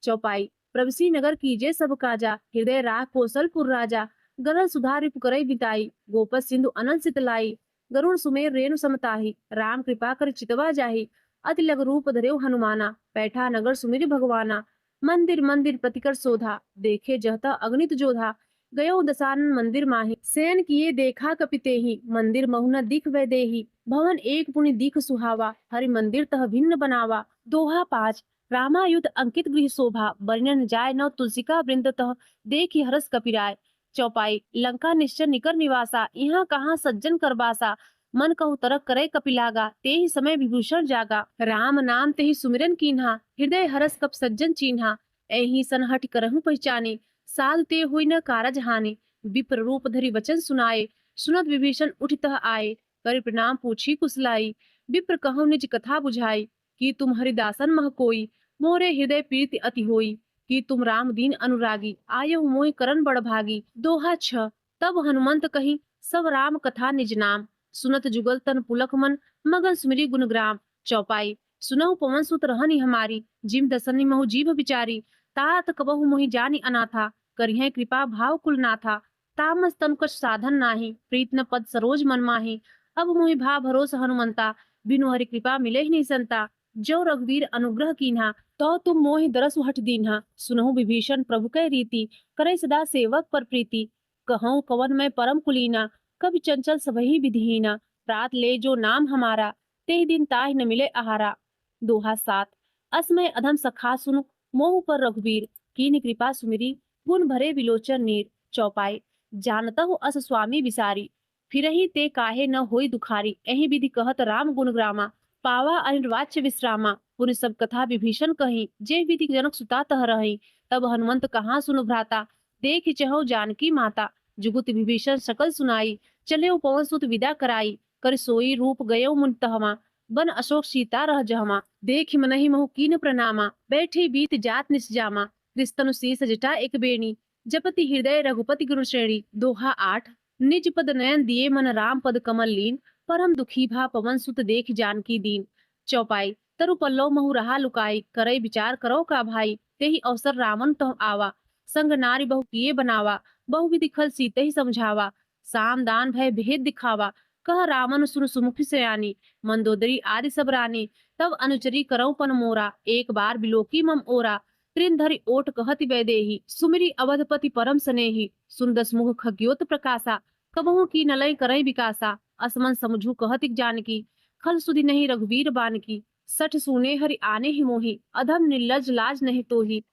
चौपाई प्रवसी नगर कीजे सब काजा, हृदय राह कौशलपुर राजा, गरल सुधार रिपु करई बिताई, गोपस सिंधु अनंत सितलाई, गरुण सुमेर रेणु समताही, राम कृपा कर चितवा जाही, अति लघु रूप धरेउ हनुमाना, बैठा नगर सुमिरि भगवाना, मंदिर मंदिर प्रतिकर शोधा, देखे जहता अगणित जोधा, गयो दसानन मंदिर माही, सैन किए देखा कपितेहि, मंदिर महुना दिख वै देही, भवन एक पुनि दिख सुहावा, हरि मंदिर तह भिन्न बनावा। दोहा 5 रामायुध अंकित गृह शोभा, बरनन जाय न तुलसिका वृंदतः, देखि हरस कपिराय। चौपाई लंका निश्चर निकर निवासा, यहाँ कहाँ सज्जन करबासा, मन कहु तरक करे कपिलागा, ते ही समय विभूषण जागा, राम नाम ते ही सुमिरन कीन्हा, हृदय हरस कप सज्जन चीन्हा, ऐही सनहट करहु पहचाने, साल ते हुई न कारज हानि, विप्र रूप धरि वचन सुनाए, सुनत विभीषण उठितः आए, करि प्रणाम पूछी कुशलाई, विप्र कहु निज कथा बुझाई, कि तुम हरिदासन मह कोई, मोरे हृदय प्रीति अति होई, कि तुम राम दीन अनुरागी, आयहु मोहि करन बड़ भागी। दोहा 6 तब हनुमंत कही, सब राम कथा निज नाम, सुनत जुगल तन पुलक मन, मगन सुमिरी गुणग्राम। चौपाई सुनहु पवन सुत रहनि हमारी, जिम दसनी महु जीव विचारी, तात कबहु मोहि जानि अनाथा, करिहे कृपा भाव कुलनाथा, तामस तन कछ साधन नाही, प्रीत न पद सरोज मन माही, अब मोहि भा भरोस हनुमंता, बिनु हरि कृपा मिले ही नहीं संता, जो रघुवीर अनुग्रह कीन्हा, तो तुम मोहि दरसु हट दीन्हा, सुनहु विभीषण प्रभु कै रीति, करे सदा सेवक पर प्रीति, कहूँ कवन में परम कुलीना, कभी चंचल सबही विधिहीना, प्रात ले जो नाम हमारा, ते दिन ताहि न मिले आहारा। दोहा 7 असमय अधम सखा सुनु, मोह पर रघुवीर, कीन्ह कृपा सुमिरी, गुण भरे विलोचन नीर। चौपाई जानतहु अस स्वामी विसारी, फिरहि ते काहे न होई दुखारी, एहि विधि कहत राम गुण ग्रामा, पावा अनिर्वाच्य विश्रामा, पुनि सब कथा विभीषण कही, जे विधि जनक सुता तह रही, तब हनुमंत कहाँ सुनु भ्राता, देख चहु जानकी माता, जुगुत विभीषण सकल सुनाई, चले पवन सुत विदा कराई, कर सोई रूप गयो मुन तहमा, बन अशोक सीता रह जहमा, देख मनहि महु कीन प्रणामा, बैठे बीत जात निसजामा, क्रिस्तनु शीस जटा एक बेणी, जपति हृदय रघुपति गुरु श्रेणी। दोहा 8 निज पद नयन दिए मन राम पद कमल लीन, परम दुखी भा पवन सुत देख जानकी दीन। चौपाई तरु पल्लव महु रहा लुकाई, करई विचार करो का भाई, तेहि अवसर रामन तह आवा, संग नारी बहु किए बनावा, बहुविधि खल सीते ही समझावा, साम दान भय भेद दिखावा, कह रामन सुन सुमुखी सयानी, मंदोदरी आदि सब रानी, तब अनुचरी करौ पन मोरा, एक बार बिलोकी मम ओरा, त्रिन धरि ओट कहति वैदेही, सुमिरी अवधपति परम स्नेही, सुन दस मुख खग्योत प्रकाशा, कबहु की नलय करई विकासा, असमन समझू कहति जानकी, खल सुधि नहीं रघुवीर बानकी, सठ सुने हरि आने ही मोही, अधम निर्लज लाज नहीं तोही।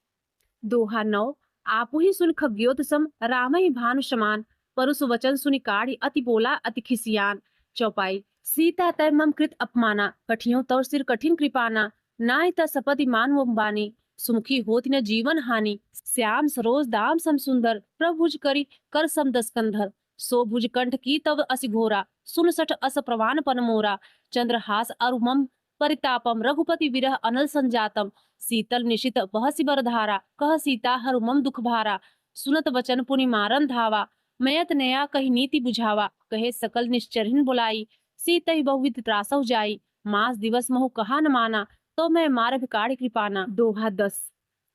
दोहा 9 आपु ही सुन खग्योत सम, राम ही भानु समान, परुष वचन सुनि काढ़ी, अति बोला अति खिसियान। चौपाई सीता तय मम कृत अपमाना, कठियों तौर सिर कठिन कृपाना, नाय त सपति मान वो बानी, सुमुखी होती न जीवन हानि, श्याम सरोज दाम सम सुंदर, प्रभुज करी कर सम दस्कंधर, सो भुज कंठ की तव असि घोरा, सुन सठ अस प्रवान पन मोरा, चंद्रहास अरुमम परितापम, रघुपति विरह अनल संजातम, शीतल निशित बहसी बरधारा, कह सीता हरुमम दुख भारा, सुनत वचन पुनि मारन धावा, मयत नया कही नीति बुझावा, कहे सकल निश्चरिन बुलाई, सीतहि बहुविध त्रासौ जाई, मास दिवस महु कहा न माना, तो मैं मार भिकाढ़ कृपाना। दोहा 10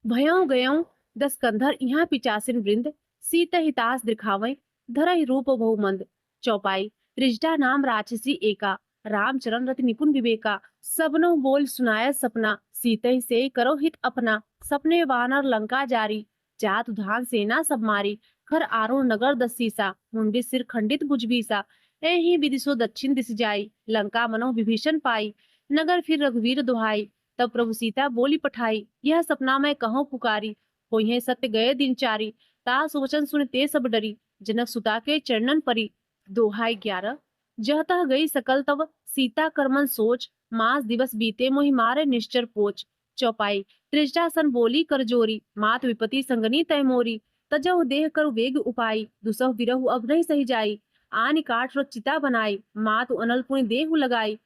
भयों गयों दस कंधर यहाँ पिचासिन वृंद, सीत हितास दिखावे, धरहि रूप बहुमंद। चौपाई। त्रिजटा नाम राक्षसी एका, रामचरण रति निपुण विवेका। सबनो बोल सुनाय सपना, सीतहि से करो हित अपना। सपने वानर लंका जारी, जात उधान सेना सब मारी। खर आरुण नगर दसीसा, मुंडी सिर खंडित भुजबीसा। एहि विदिशो दक्षिण दिस जाई, लंका मनो विभीषण पाई। नगर फिर रघुवीर दुहाई, तब प्रभु सीता बोली पठाई। यह सपना मैं कहूँ पुकारी, होइहे सत्य गए दिन चारी। तास वचन सुन ते सब डरी, जनक सुता के चरणन परी। दोहाई 11। जह तह गई सकल तब, सीता करमन सोच। मास दिवस बीते मोहि मारे निश्चर पोच। चौपाई। त्रिजटा सन बोली कर जोरी, मात विपति संगनी तय मोरी। तजहु देह करु वेग उपाई, दुसहु बिरहु अब नहीं सही जाई। आनि काठ रच चिता बनाई, मातु अनल पुनि देहु लगाई।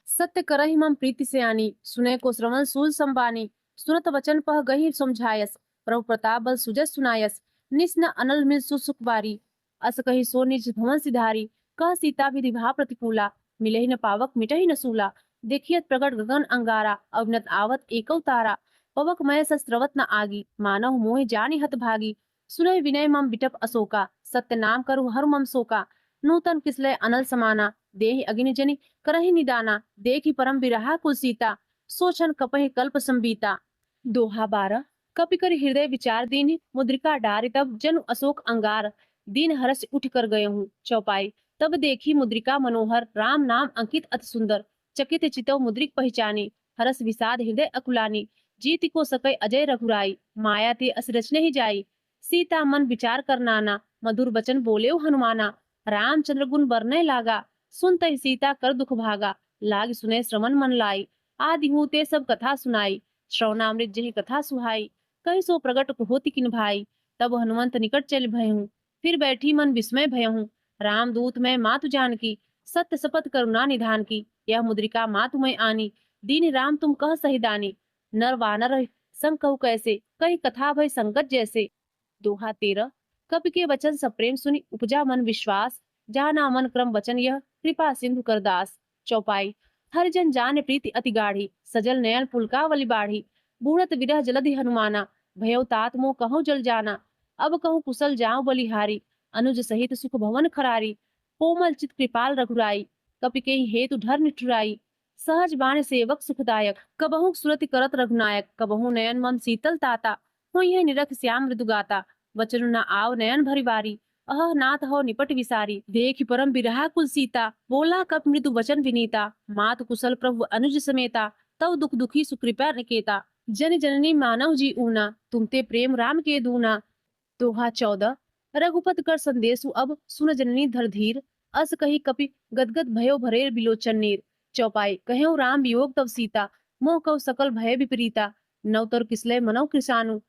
सत्य करहि मम प्रीति से आनी, सुने को श्रवण सूल संबानी। सुरत वचन पह गही समझायस, प्रभु प्रताप बल सुजस सुनायस। निस न अनल मिल सुसुख बारी, अस कही सो निज भवन सिधारी। कह सीता विधि भा प्रतिकूला, मिलहि न पावक मिटहि न सूला। देखियत प्रगट गगन अंगारा, अवनत आवत एकौ तारा। पवक मय सस्त्रवत न आगी, मानव मोहि जानि हत भागी। सुनय विनय मम बिटप अशोका, सत्य नाम करु हर मम शोका। नूतन किसलय अनल समाना, देहि अग्नि जनि करहि निदाना। देखि परम बिरहा कुल सीता, सोचन कपहि कल्प संबीता। दोहा 12। कपि कर हृदय विचार दीन, मुद्रिका डारि तब जनु अशोक अंगार। दीन हरस उठ कर गए हूँ। चौपाई। तब देखी मुद्रिका मनोहर, राम नाम अंकित अति सुंदर। चकित चितौ मुद्रिक पहचानी, हरस विषाद हृदय अकुलानी। जीति को सकै अजय रघुराई, माया ते अस रचने ही जाई। सीता मन विचार कर नाना, मधुर बचन बोले हनुमाना। रामचंद्र गुण बरने लागा, सुनते सीता कर दुख भागा। लाग सुने श्रवण मन लाई, आदि हूँ ते सब कथा सुनाई। श्रवणामृत जही कथा सुहाई, कहीं सो प्रगट होती किन भाई। तब हनुमंत निकट चल भयहूँ, फिर बैठी मन विस्मय भयहूँ। रामदूत मैं मातु जानकी, सत्य शपथ करुणा निधान की। यह मुद्रिका मातु मैं आनी, दीन राम तुम कह सही दानी। नर वानर संग कहु कैसे, कही कथा भय संगत जैसे। दोहा 13। कपि के वचन सब प्रेम सुनि, उपजा मन विश्वास। जाना मन क्रम वचन यह, कृपा सिंधु कर दास। चौपाई। हर जन जान प्रीति अति गाढ़ी, सजल नयन पुलकावली बाढ़ी। बूढ़त विरह जलधि हनुमाना, भयउ तात मोह कहूँ जल जाना। अब कहूँ कुशल जाऊं बलिहारी, अनुज सहित सुख भवन खरारी। कोमल चित कृपाल रघुराई, कपि के हेतु धर निठुराई। सहज बाण सेवक सुखदायक, कबहु सुरति करत रघुनायक। कबहु नयन मम शीतल ताता, होइहे निरख श्याम मृदु गाता। वचन न आव नयन भरि बारी, अह नाथ हो निपट विसारी। देखि परम बिरहा कुल सीता, बोला कप मृदु वचन विनीता। मात कुशल प्रभु अनुज समेता, तव दुख दुखी सुकृपा निकेता। जन जननी मानव जी ऊना, तुमते प्रेम राम के दूना। दोहा 14। रघुपत कर संदेशु अब, सुन जननी धर धीर। अस कही कपि गदगद भयो भरेर बिलोचन नीर। चौपाई। कहेउ राम वियोग तव सीता, मोह कव सकल भय विपरीता। नवतर किसलय मनौ कृसानु,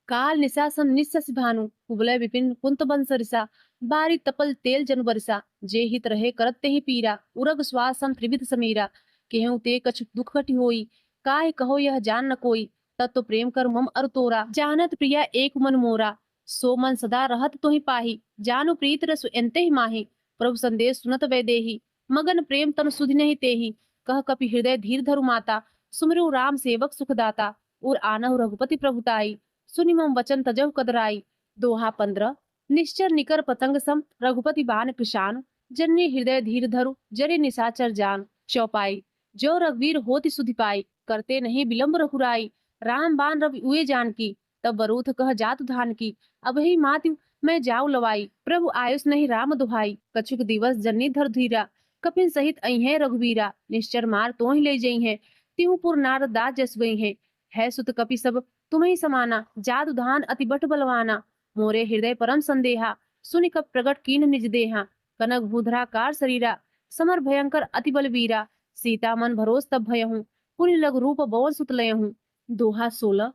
काल निशा सम निस्सस भानु। कुबलय विपिन कुंत बंस रिसा, बारी तपल तेल जन बरसा। जे हित रहे करत तेहि पीरा, उरग श्वास सम त्रिविध समीरा। केहू ते कछु दुख घटी होई, काहे कहो यह जान न कोई। तत्व प्रेम कर मम अरु तोरा, जानत प्रिया एक मन मोरा। सो मन सदा रहत तोहि पाही, जानु प्रीत रसु एन्ते ही माही। प्रभु संदेश सुनत वैदेही, मगन प्रेम तनु सुधि नहीं तेही। कह कपि हृदय धीर धरु माता, सुमिरु राम सेवक सुखदाता। उर आनहु रघुपति प्रभुताई, सुनि मम वचन तजहु कदराई। दोहा 15। निश्चर निकर पतंग सम, रघुपति बान कृशान। जन्य हृदय धीर धरु, जरे निशाचर जान। चौपाई। जो रघुवीर होति सुधि पाई, करते नहीं विलंब रघुराई। राम बान रवि उए जान की, तब बरूथ कह जातु धान की। अब ही माति मैं जाऊ लवाई, प्रभु आयुष नहीं राम दुहाई। कछुक दिवस जननी धर धीरा, कपिन सहित अइहें रघुवीरा। निश्चर मार तो ही ले जई हैं, तिहु पुर नारद दास जस गई हैं। है सुत कपि सब तुम्हें समाना, जादु धान अति बट बलवाना। मोरे हृदय परम संदेहा, सुनि कप प्रगट कीन निज देहा। कनक भूधरा कार शरीरा, समर भयंकर अति बलवीरा। सीता मन भरोस तब भयहूँ, पुनि लघु रूप बवन सुत लयहूँ। दोहा 16।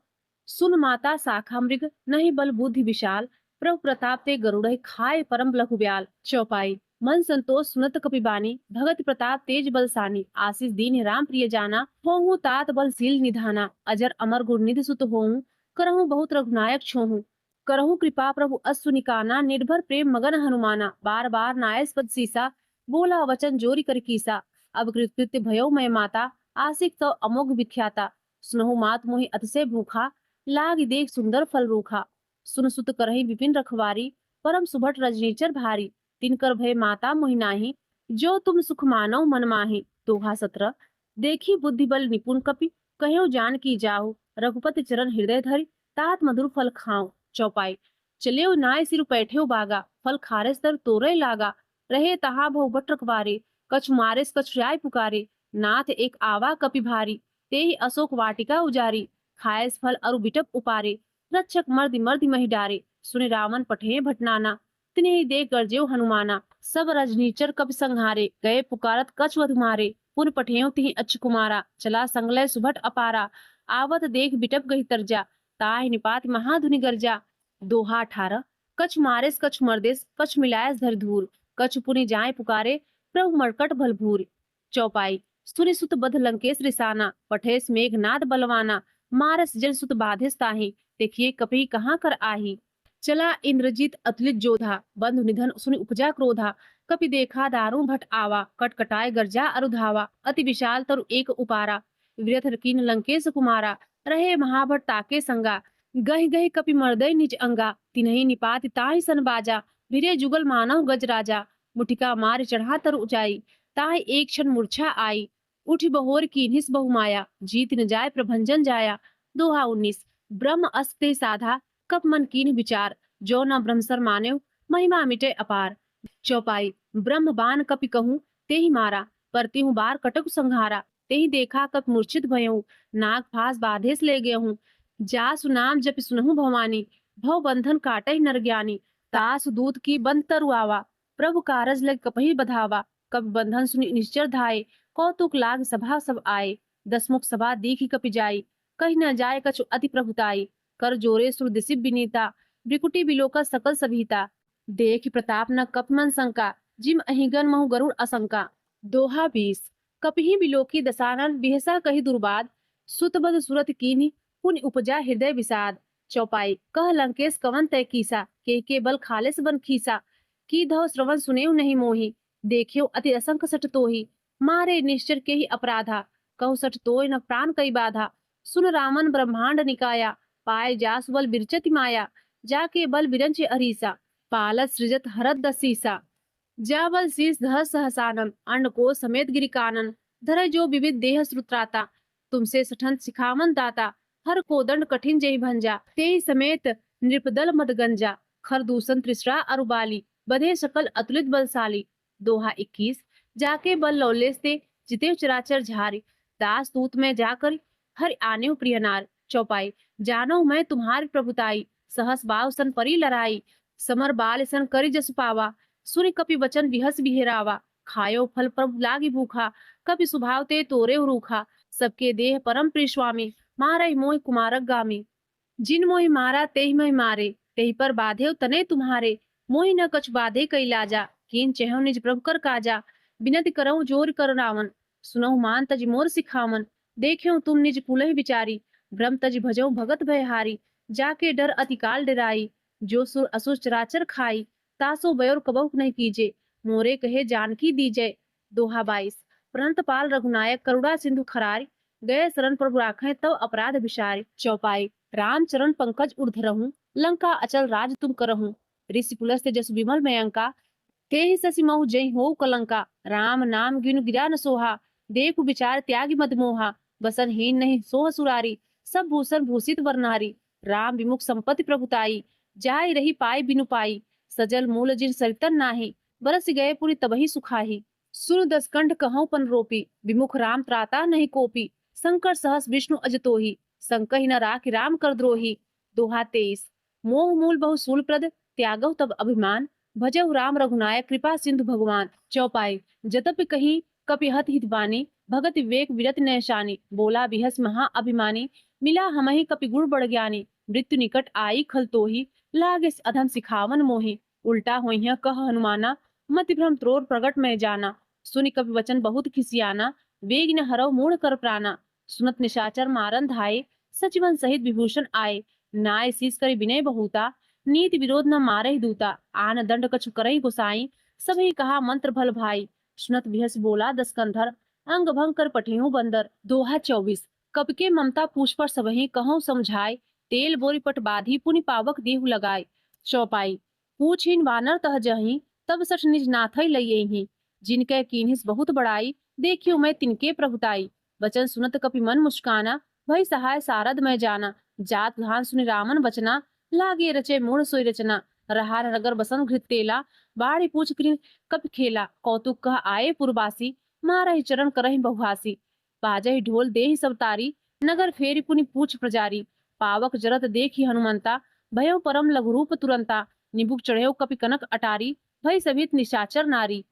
सुन माता शाखा मृग, नहीं बल बुद्धि विशाल। प्रभु प्रताप ते गरुड़ खाए परम लघु ब्याल। चौपाई। मन संतोष सुनत कपिबानी, भगत प्रताप तेज बलसानी। आशीष दीन राम प्रिय जाना, होहु तात बल शील निधाना। अजर अमर गुर निधि सुत होहु, करहु बहुत रघुनायक छोहु। करहु कृपा प्रभु अश्वु निकाना, निर्भर प्रेम मगन हनुमाना। बार बार नायस पद सीसा, बोला वचन जोरी कर कीसा। अब कृत्य भयो मैं माता, आशिक तो अमोघ विख्याता। सुनहु मात मोहि अतिशय भूखा, लाग देख सुंदर फल रूखा। सुन सुत करही विपिन रखवारी, परम सुभट रजनीचर भारी, तिनकर भय माता मोहि नाही, जो तुम सुख मानव मन माही। दोहा 17। देखी बुद्धि बल निपुण कपि, कह्यो जान की जाहु, रघुपति चरण हृदय धरि, तात मधुर फल खाऊं। चौपाई। चलियो नाय सिर पैठ्यो बागा, फल खारे सर तोरे लागा, रहे तहाँ बहु बट रखवारे, कछ मारे कछ राय पुकारे, नाथ एक आवा कपि भारी, ते ही अशोक वाटिका उजारी, खाएस फल अरु बिटप उपारे, रक्षक मर्दि मर्दि महि डारे, सुने रावण पठे भटनाना, तिन्हि देख गरजेउ हनुमाना, सब रजनीचर कपि संहारे, गए पुकारत कछ वधु मारे, पुन पठेउ तिहि अच्छ कुमारा, चला संगलय सुभट अपारा, आवत देख बिटप गहि तरजा, ताहि निपात महाधुनि गर्जा। दोहा 18। कछ मारेस कछ मर्देस, कछ मिलायस धर धूर, कछ पुनि जाय पुकारे, प्रभु मरकट भलभूर। चौपाई। सुनि सुत बध लंकेश रिसाना, पठेस मेघनाद बलवाना, मारस जन सुत बाधिस ताहि, देखिए कपि कहाँ कर आही। चला इंद्रजीत अतुलित जोधा, बंधु निधन सुनि उपजा क्रोधा, कपि देखा दारुण भट आवा, कटकटाए गर्जा अरु धावा, अति विशाल तरु एक उपारा, व्यथ कीन लंकेश कुमारा, रहे महाभट ताके संगा, गहि गहि कपि मर्दय निज अंगा, तिन्हि निपात ताहि सन बाजा, भिरे जुगल मानव गज राजा, मुठिका मार चढ़ा तरु ऊंचाई, ताहि एक क्षण मूर्छा आई, उठी बहोर कीन्हिस बहु माया, जीत न जाय प्रभंजन जाया। दोहा 19। ब्रह्म अस्ते साधा, कप मन कीन विचार, जो न ब्रह्मसर मान्यो, महिमा मिटे अपार। चौपाई। ब्रह्म बान कपि कहूँ, ते ही मारा, परतिहु बार कटक संहारा, ते ही देखा कप मूर्छित भयऊ, नाग फास बाधेस ले गयहूँ, जासु नाम जपि सुनहु भवानी, भव बंधन काटहि नर ज्ञानी, तासु दूत की बंद तरु आवा, प्रभु कारज लग कपहि बधावा, कपि बंधन सुनि निश्चर धाये, कौतुक लाग सभा सब आए, दसमुख सभा दीखि कपि जाई, कहि न जाय कछु अति प्रभुताई, कर जोरे सुर दिसि विनीता, भ्रिकुटी बिलोका सकल सभीता, देख प्रताप न कप मन शंका, जिम अहिगन महु गरुड़ असंका। दोहा 20। कपिहि बिलोकी दसानन, बिहसा कहि दुर्बाद, सुत बध सुरत कीन्हि, पुनि उपजा हृदय विषाद। चौपाई। कह लंकेश कवन तय कीसा, के बल खालेस बन खीसा, की धव श्रवण सुनेउ नहीं मोहि, देखियो अति असंख सट तोहि, मारे निश्चर के ही अपराधा, कहु सट तोय न प्राण कई बाधा, सुन रामन ब्रह्मांड निकाया, पाए जासु बल बिरचति माया, जाके बल बिरंच अरीसा, पालत सृजत हरत दसीसा, जा बल शीस धर सहसानन, अन्न को समेत गिरि कानन, धर जो विविध देह श्रुत्राता, तुमसे सठन सिखावन दाता, हर को दंड कठिन जय भंजा, ते समेत नृपदल मदगंजा, खर दूषण त्रिसरा अरुबाली, बधे सकल अतुलित बलशाली। दोहा 21। जाके बल लौलेस ते, जिते चराचर झारी, दास दूत में जाकर हर आने प्रियनार। चौपाई। जानो मैं तुम्हारी प्रभुताई, सहस बाव सन परी लड़ाई, समर बाल सन करी जस पावा, सुनि कपि वचन विहस बिहेरावा, खायो फल प्रभु लागी भूखा, कपि सुभाव ते तोरे रूखा, सबके देह परम प्रिय स्वामी, मारहि मोहि कुमारक गामी, जिन मोहि मारा तेहि मैं मारे, तेहि पर बाधेउ तने तुम्हारे, मोहि न कछु बाधे कई लाजा, कीन चेहु निज प्रभु कर काजा, बिनति करहु जोर कर रावण, सुनहु मान तज मोर सिखावन, देख्यो तुम निज कुलहि विचारी, ब्रह्म तज भजौ भगत भयहारी, जाके डर अति काल डराई, जो सुर असुर चराचर खाई, तासो बयोर कबहु नहीं कीजे, मोरे कहे जानकी दीजय। दोहा 22। प्रणत पाल रघुनायक, करुणा सिंधु खरारी, गए शरण प्रभु राखें तव अपराध विसारी। चौपाई। राम चरण पंकज ऊर्धरहूँ, लंका अचल राज तुम करहूँ, ऋषि पुलस्त्य जसु विमल मयंका, तेहि शशि महु जय हो कलंका, राम नाम गिनु गिरा न सोहा, देखु विचार त्यागी मद मोहा, बसन हीन नहीं सोह सुरारी, सब भूषण भूषित वर्नारी, राम विमुख संपत्ति प्रभुताई, जाय रही पाई बिनु पाई, सजल मूल जिन सरितन नाही, बरस गए पुनि तबहि सुखाही, सुन दस कंठ कहूँ पन रोपी, विमुख राम त्राता नहीं कोपी, शंकर सहस विष्णु अजतोही, संकहि न राखि राम कर द्रोही। दोहा 23। मोह मूल बहु सूल प्रद, त्यागौ तब अभिमान, भजहु राम रघुनायक, कृपा सिंधु भगवान। चौपाई। जतपि कही कपि हत हित बानी, भगत विवेक विरत नैशानी, बोला बिहस महा अभिमानी, मिला हमहि कपि गुण बड़ ज्ञानी, मृत्यु निकट आई खल तोही, लागे अधम सिखावन मोहि, उल्टा होइह कह हनुमाना, मति भ्रम त्रोर प्रगट में जाना, सुनि कपि वचन बहुत खिसियाना, वेग न हरव मूढ़ कर प्राणा, सुनत निशाचर मारन धाये, सचिवन सहित विभूषण आए, नाय शीस करि विनय बहुता, नीति विरोध न मारहि दूता, आन दंड कछु करहि गोसाई, सभी कहा मंत्र भल भाई, सुनत बिहस बोला दस कंधर, अंग भंग कर पठेहु बंदर। दोहा 24। कब के ममता पूछ पर सबहि कहूँ समझाए, तेल बोरी पट बाधी पुनि पावक देहु लगाई। चौपाई पूछिन वानर तह जही, तब सठ निज नाथई लइयहि। जिनके कीन्हिस बहुत बड़ाई, देखियो मैं तिनके प्रभुताई। वचन सुनत कपि मन मुस्काना, भई सहाय सारद मैं जाना। जात धान सुनि रामन बचना, लागे रचे मूढ़ सोई रचना। रहार नगर बसन घृत तेला, बाड़ी पूछ कृ कपि खेला। कौतुक कह आए पुरबासी, मारहि चरण करहि बहुहासी। बाजहि ढोल देहि सब तारी, नगर फेरी पुनि पूछ प्रजारी। पावक जरत देखी हनुमंता, भयो परम लघु रूप तुरंता। निबुक चढ़ेउ कपि कनक अटारी, भई सभित निशाचर नारी।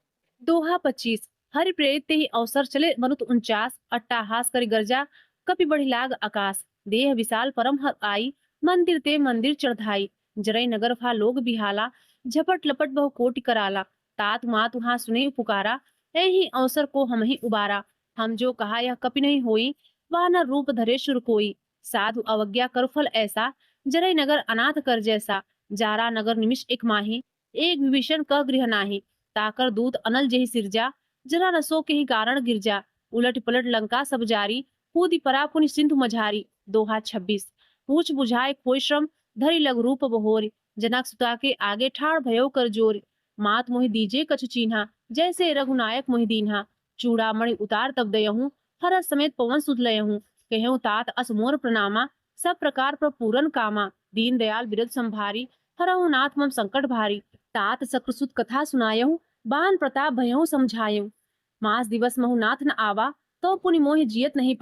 दोहा 25। हरि प्रेरित ते ही अवसर चले मनुत 49। अट्टाहास करि गर्जा, कपि बढ़ी लाग आकाश। देह विशाल परम हर आई, मंदिर ते मंदिर चढ़ाई। जरई नगर फा लोग बिहाला, झपट लपट बहु कोटि कराला। तात मात वहां सुने पुकारा, एहि अवसर को हम ही उबारा। हम जो कहा यह कपि नहीं होई, वानर रूप धरे शुर कोई। साधु अवज्ञा कर फल ऐसा, जरई नगर अनाथ कर जैसा। जारा नगर निमिष एक माही, एक विभीषण कह गृह नाही। ताकर दूत अनल जेहि सिरजा, जरा रसो के ही कारण गिरजा। उलट पलट लंका सब जारी, कूदी परा पुनि सिंधु मझारी। दोहा 26। पूछ बुझाए कोई श्रम, धरि लघु रूप बहोरी। जनक सुता के आगे ठाड़ भयो कर जोर। मात मोहि दीजे कछु चीन्हा, जैसे रघुनायक मोहि दीन्हा। चूड़ामणि उतार तब दयहूँ, हरस समेत पवन सुत लयहूँ। कहूँ तात अस मोर प्रणामा, सब प्रकार पर पूरन कामा। दीन दयाल बिरद संभारी, हरहु नाथ मम संकट भारी। तात सकृसुत कथा सुनायहूँ, बान प्रताप भयहु समझायहूँ। मास दिवस महु नाथ न आवा, तो पुनि मोहि जियत नहीं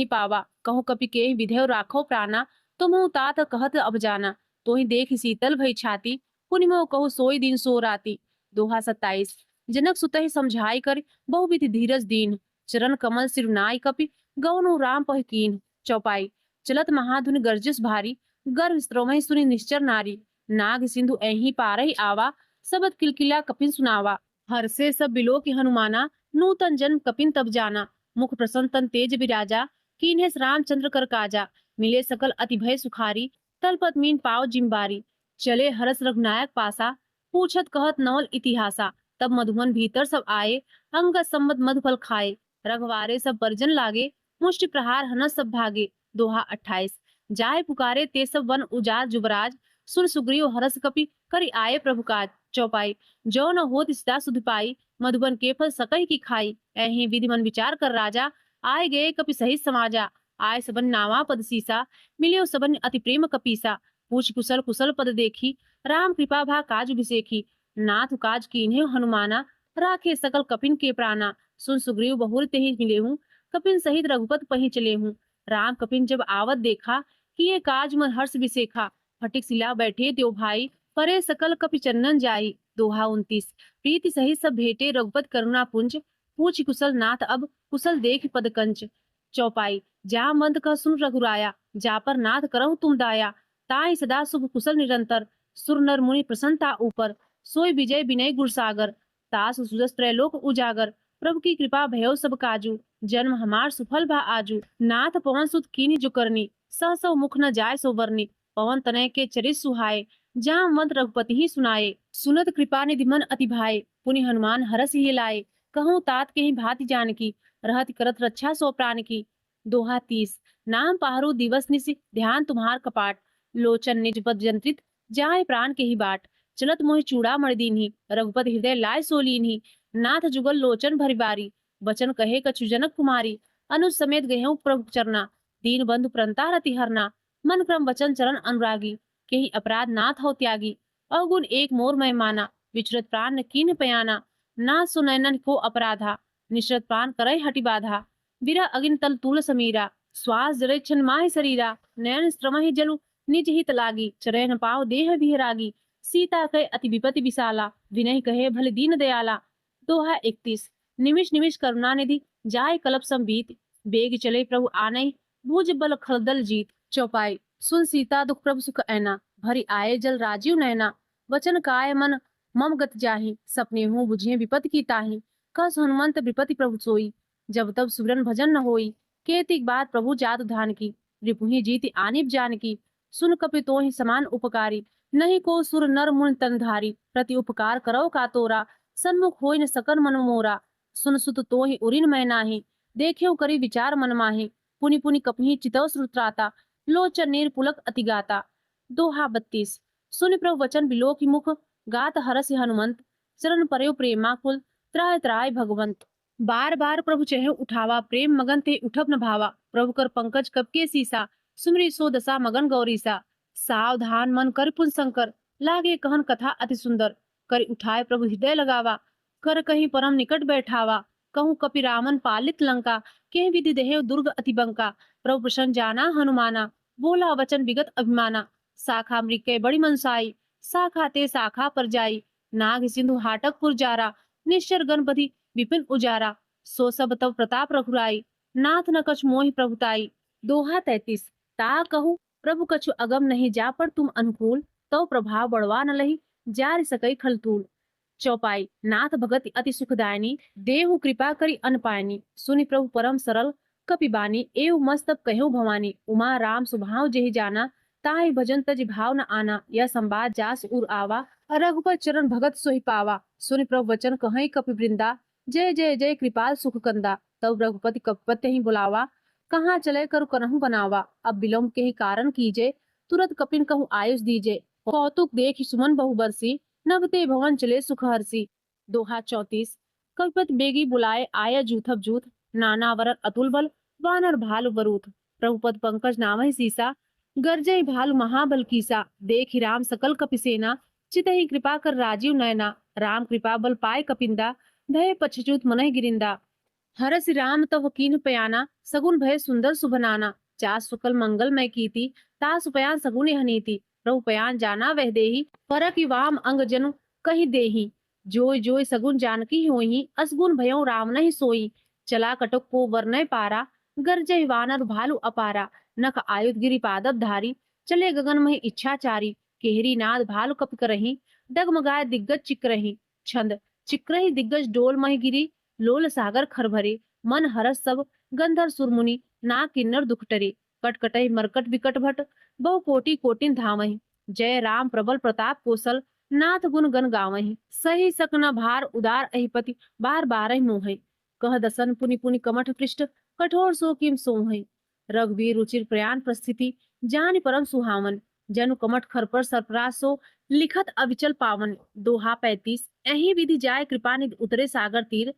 पावा। कहूँ कपि के विधेय राखो प्राणा, तुमहु तात कहत अब जाना। तो ही देख शीतल भई छाती, पुनि मोह कहु सोई दिन सो राती। दोहा 27। जनक सुतहि समझाई कर, बहुविधि धीरज दीन। चरण कमल सिर नाई कपि, गौनु राम पहि कीन। चौपाई चलत महाधुनि गर्जिस भारी, गर्भ स्त्रवहि सुनि निश्चर नारी। नाग सिंधु ऐहि पारहि आवा, सबद किलकिला कपिन सुनावा। हर से सब बिलो की हनुमाना, नूतन जन्म कपिन तब जाना। मुख प्रसन्न तन तेज विराजा, कीन्हेस रामचंद्र कर काजा। मिले सकल अति भय सुखारी, तलपत मीन पाव जिम्बारी। चले हरस रघुनायक पासा, पूछत कहत नवल इतिहासा। तब मधुमन भीतर सब आए, अंगद सम्मत मधुफल खाए। रघवारे सब परजन लागे, मुष्टि प्रहार हनस सब भागे। दोहा 28। जाय पुकारे ते सब वन उजाड़ जुबराज, सुन सुग्रीव हरस कपि करि आए प्रभु काज। चौपाई जो न होत सदा सुध पाई, मधुबन के फल सकहि की खाई। ऐहि विधि मन विचार कर राजा, आए गए कपि सही समाजा। आय सबन नावा पद सीसा, मिलियो सबन अति प्रेम कपीसा। पूछ कुशल कुशल पद देखी, राम कृपा भा काज बिसेखी। नाथ काज कीन्हे हनुमाना, राखे सकल कपिन के प्राणा। सुन सुग्रीव बहुर तेहि मिलेहूँ, कपिन सहित रघुपत पहि चलेहूँ। राम कपिन जब आवत देखा, किए काज मन हर्ष बिसेखा। फटिक सिला बैठे त्यो भाई, परे सकल कपि चंदन जाई। दोहा 29। प्रीति सहित सब भेटे रघुपत करुणा पुंज, पूछ कुशल नाथ अब कुशल देख पद कंच। चौपाई जा मंद कह सुन रघुराया, जा पर नाथ करहु तुम दाया। ताहि सदा शुभ कुशल निरंतर, सुर नर मुनि प्रसन्नता ऊपर। सोई विजय विनय गुरसागर, तास सुजस त्रैलोक उजागर। प्रभु की कृपा भयो सब काजू, जन्म हमार सुफल भा आजू। नाथ पवन सुत कीनी जो करनी, सह सौ मुख न जाय सो बरनी। पवन तनय के चरित सुहाए, जहाँ मंत्र रघुपति ही सुनाए। सुनत कृपा निधि मन अति भाए, पुनि हनुमान हरस ही लाए। कहूँ तात के ही भांति जानकी, रहत करत रक्षा सो प्राण की। दोहा 30। नाम पाहरू दिवस निसि, ध्यान तुम्हार कपाट। लोचन निज पद जंत्रित, जाय प्राण के ही बाट। चलत मोहि चूड़ा मणि दीन्ही, रघुपति हृदय लाय सो लीन्ही। नाथ जुगल लोचन भरि बारी, बचन कहे कछु जनक कुमारी। अनुज समेत गयहूँ प्रभु चरना, दीन बंधु प्रंता रति हरना। मन क्रम वचन चरण अनुरागी, के ही अपराध नाथ हो त्यागी। अवगुण एक मोर मैं माना, विचरत प्राण न कीन्ह पयाना। नाथ सुनैनन को अपराधा, निश्रत प्राण करय हटि बाधा। विरह अगिन तल तूल समीरा, श्वास जरै छन माहि शरीरा। नयन श्रमहि जलु निज हित लागी, चरय न पाव देह बिहरागी। सीता कहे अति विपति विशाला, विनय कहे भले दीन दयाला। दोहा 31। निमिष निमिष करुणा निधि, जाय कलप संबीत। बेग चले प्रभु आनई, भुज बल खलदल जीत। चौपाई सुन सीता दुख प्रभु सुख ऐना, भरी आए जल राजीव नैना। वचन काय मन मम गत जाहि, सपने हूँ बुझिए विपत की ताहि। कस हनुमंत विपति प्रभु सोई, जब तब सुरन भजन न होई। केतिक बात प्रभु जात धान की, रिपुहि जीति आनिब जान की। सुन कपि तोहि समान उपकारी, नहीं को सुर नर मुनि तनधारी। प्रति उपकार करो का तोरा, सन्मुख होई न सकन मन मोरा। सुन सुत तोहि उरिन मैं नाही, देख्यो करी विचार मन माहि। पुनि पुनि कपहि चितव श्रुत्राता, लोचन नीर पुलक अति गाता। दोहा 32। सुनि प्रभु वचन बिलो की मुख, गात हरसि हनुमंत। चरण परयो प्रेमाकुल, त्राय त्राय भगवंत। बार बार प्रभु चेहु उठावा, प्रेम मगन ते उठप न भावा। प्रभु कर पंकज कब के सीसा, सुमरी सो दशा मगन गौरीसा। सावधान मन कर पुन शंकर, लागे कहन कथा अति सुंदर। कर उठाए प्रभु हृदय लगावा, कर कहीं परम निकट बैठावा। कहूँ कपि रामन पालित लंका, के विधि देहु दुर्ग अति बंका। प्रभु प्रसन्न जाना हनुमाना, बोला वचन विगत अभिमाना। शाखा मृग बड़ी मनसाई, शाखा ते शाखा पर जाई। नाग सिंधु हाटक पुर जारा, निश्चर गणपति विपिन उजारा। सो सब तब प्रताप रघुराई, नाथ न कछ मोहि प्रभुताई। दोहा 33। ता कहूँ प्रभु कछु अगम नहीं, जा पर तुम अनुकूल। तो प्रभाव बढ़वा न लही, जार सकई खलतूल। चौपाई। नाथ भगति अति सुखदायनी, देहु कृपा करी अन पायनी। सुनि प्रभु परम सरल कपि बानी, एव मस्तब कहु भवानी। उमा राम सुभाव जेहि जाना, ताहि भजन तजि भाव न आना। यह संवाद जास उर आवा, रघुपत चरण भगत सोहि पावा। सुनि प्रभु वचन कहई कपि वृंदा, जय जय जय कृपाल सुख कंदा। तब रघुपति कपपति ही बुलावा, कहाँ चले करु करहु बनावा। अब विलम्ब के ही कारण कीजे, तुरंत कपिन कहु आयुष दीजे। कौतुक देखि सुमन बहु बरसी, नभते भवन चले सुख हरसी। दोहा 34। कपिपति बेगी बुलाए आया जूथब जूथ, नाना वरन अतुल बल, वानर भालु बरूथ। प्रभुपद पंकज नामहि सीसा, गर्जय भालु महाबल कीसा। देखि राम सकल कपि सेना, चितहि कृपा कर राजीव नयना। राम कृपा बल पाए कपिंदा, भय पछचूत मनहि गिरिंदा। हरस राम तव कीन्ह पयाना, सगुन भय सुंदर सुभनाना। चास सुकल मंगल मैं कीति, तास उपयान सगुन यह नीति। प्रभु पयान जाना वह देही, परक वाम अंग जनु कहि देही। जोय जोय सगुन जानकी होई, असगुन भयो राम नहीं सोई। चला कटक को वर्णय पारा, गर्जय वानर भालु अपारा। नख आयुध गिरि पादप धारी, चले गगन महि इच्छाचारी। केहरी नाद भालु कप करही, डगमगाए दिग्गज चिक्रही। छंद। चिक्रही दिग्गज डोल महि गिरी, लोल सागर खर भरे। मन हरस सब गंधर सुरमुनि, ना किन्नर दुख टरे। कटकटहि मरकट विकट भट, बहु कोटि कोटिन धामहि। जय राम प्रबल प्रताप कौशल, नाथ गुण गण गावहि। सही सक न भार उदार अहिपति, बार बारहि मोहि। कह दसन पुनि पुनि कमठ पृष्ठ, कठोर सो किम सोहै। रघुवीर रुचिर प्रयाण प्रस्थिति, जानि परम सुहावन। जनु कमठ खर पर सरफराज सो, लिखत अविचल पावन। दोहा 35। एहि विधि जाय कृपा निधि उतरे सागर तीर,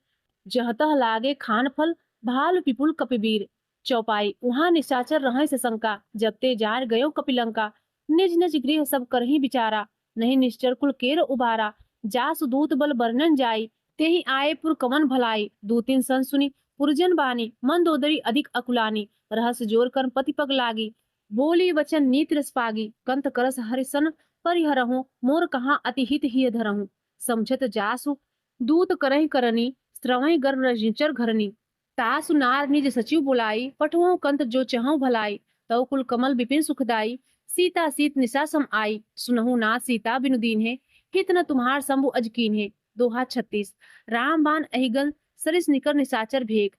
जहतह लागे खान फल, भालु पिपुल कपिवीर। चौपाई। वहां निशाचर रहे से शंका, जब ते जान गयो कपिलंका। निज निज गृह सब करही विचारा, नहीं निश्चर कुल केर उबारा। जासु दूत बल बरनन जाई, तेहि आए पुर कवन भलाई। दूतिन सन सुनी पुरजन बानी, मन दोदरी अधिक अकुलानी। रहस्य जोर कर पति पग लागी, बोली वचन नीत रस पागी। कंत करस हरिसन परिहरहु, मोर कहाँ अति हित हिय धरहु। समझत जासु दूत करहि करनी, श्रवहि गर्भ रजिचर घरनी। तासु नार निज सचिव बुलाई, पठुओं कंत जो चहु भलाई। तव कुल कमल विपिन सुखदाई, सीता सीत निशा सम आई। सुनहु नाथ सीता बिनु दीन्हे, हित न तुम्हार शंभु अज कीन्हे। दोहा 36। राम बाण अहिगन, सरिस निकर निशाचर भेक।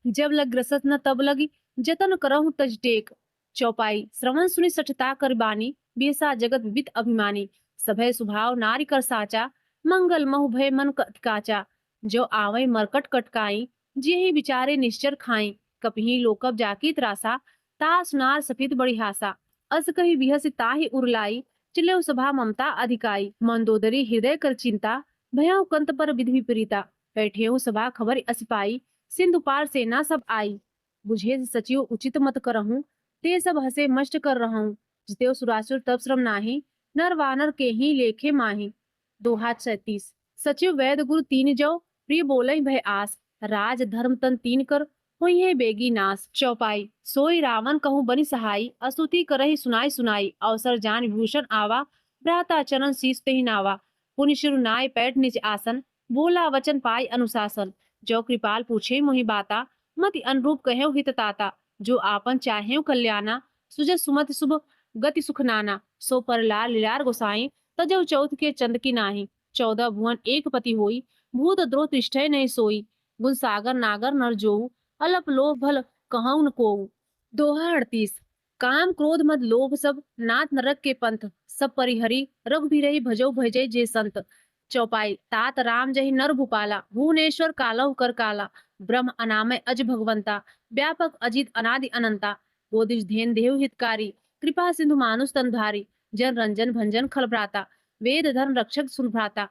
जब लग ग्रसत न तब लगी, जतन करहु तज टेक। चौपाई। श्रवण सुनि सठता कर बानी, बेसा जगत विदित अभिमानी। सभय स्वभाव नारी कर साचा, मंगल महु भय मन काचा। जो आवै मरकट कटकाई, जेहि विचारे निश्चर खाई। कपिही लोकब जाकी त्रासा, तास नार सफित बड़ी हासा। अस कही विहस ताहि उरलाई, चिल्लेउ सभा ममता अधिकाई। मंदोदरी हृदय कर चिंता, भयउ कंत पर विधि विपरीता। बैठेउ सभा खबर असिपाई, सिंधु पार सेना सब आई। बुझे सचिव उचित मत करहूं, ते सब हसे मष्ट कर रहूं। जितेउ सुरासुर तब श्रम नाही, नर वानर के ही लेखे माही। दोहा 37। सचिव वैद गुरु तीन जो, प्रिय बोलई भय आस। राज धर्म तन तीन कर, होइहे बेगी नास। चौपाई। सोई रावण कहूँ बनि सहाई, अस्तुति करहि सुनाई सुनाई। अवसर जान विभूषण आवा, भ्राता चरण शीस तेहि नावा। पुनि शिरु नाय पैठ निज आसन, बोला वचन पाई अनुशासन। जो कृपाल पूछे मोहि बाता, मति अनुरूप कहेउ हित ताता। जो आपन चाहेउ कल्याणा, सुजत सुमति शुभ गति सुख नाना। सो पर लाल लीलार गोसाई, तजौ चौथ के चंद की नाही। 14 भुवन एक पति होई, भूत द्रोह तिष्ठै नहीं सोई। गुण सागर नागर नर जोऊ, अलप लोभ भल कहउँ न कोऊ। दोहा 38। काम क्रोध मद लोभ सब, नाथ नरक के पंथ। सब परिहरी रघुबीरहि भजौ भजै जे संत। चौपाई। तात राम जहि नर भूपाला, भुवनेश्वर कालहु कर काला। ब्रह्म अनामय अज भगवंता, व्यापक अजित अनादि अनंता। गोदिश धेन देहु हितकारी, कृपा सिंधु मानुष तनधारी, जन रंजन भंजन खल भ्राता, वेद धर्म रक्षक सुन भ्राता,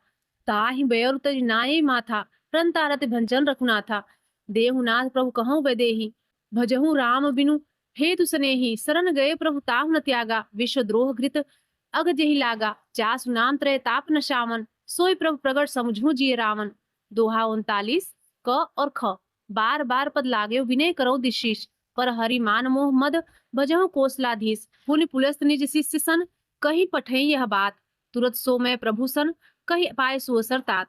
ताहि बेअर तज नाये माथा, प्रण तारत भंजन रघुनाथा, देहुनाथ प्रभु कहूँ वैदेही, भजहु राम बिनु हेतु सनेही, शरण गए प्रभु ताहु न त्यागा, विश्व द्रोह घृत अग जेहि लागा, जासु नाम त्रय ताप न शामन, सोई प्रभु प्रगट समझू जिय रावण। दोहा 39 क और ख। बार बार पद लागे विनय करो दिशीष, पर हरि मान मोह मद भजहु कोसलाधीश, पुनि पुलस्त निज शिष्य सन, कहीं पठई यह बात, तुरत सो मैं प्रभु सन, कहीं पाए सुअसर तात।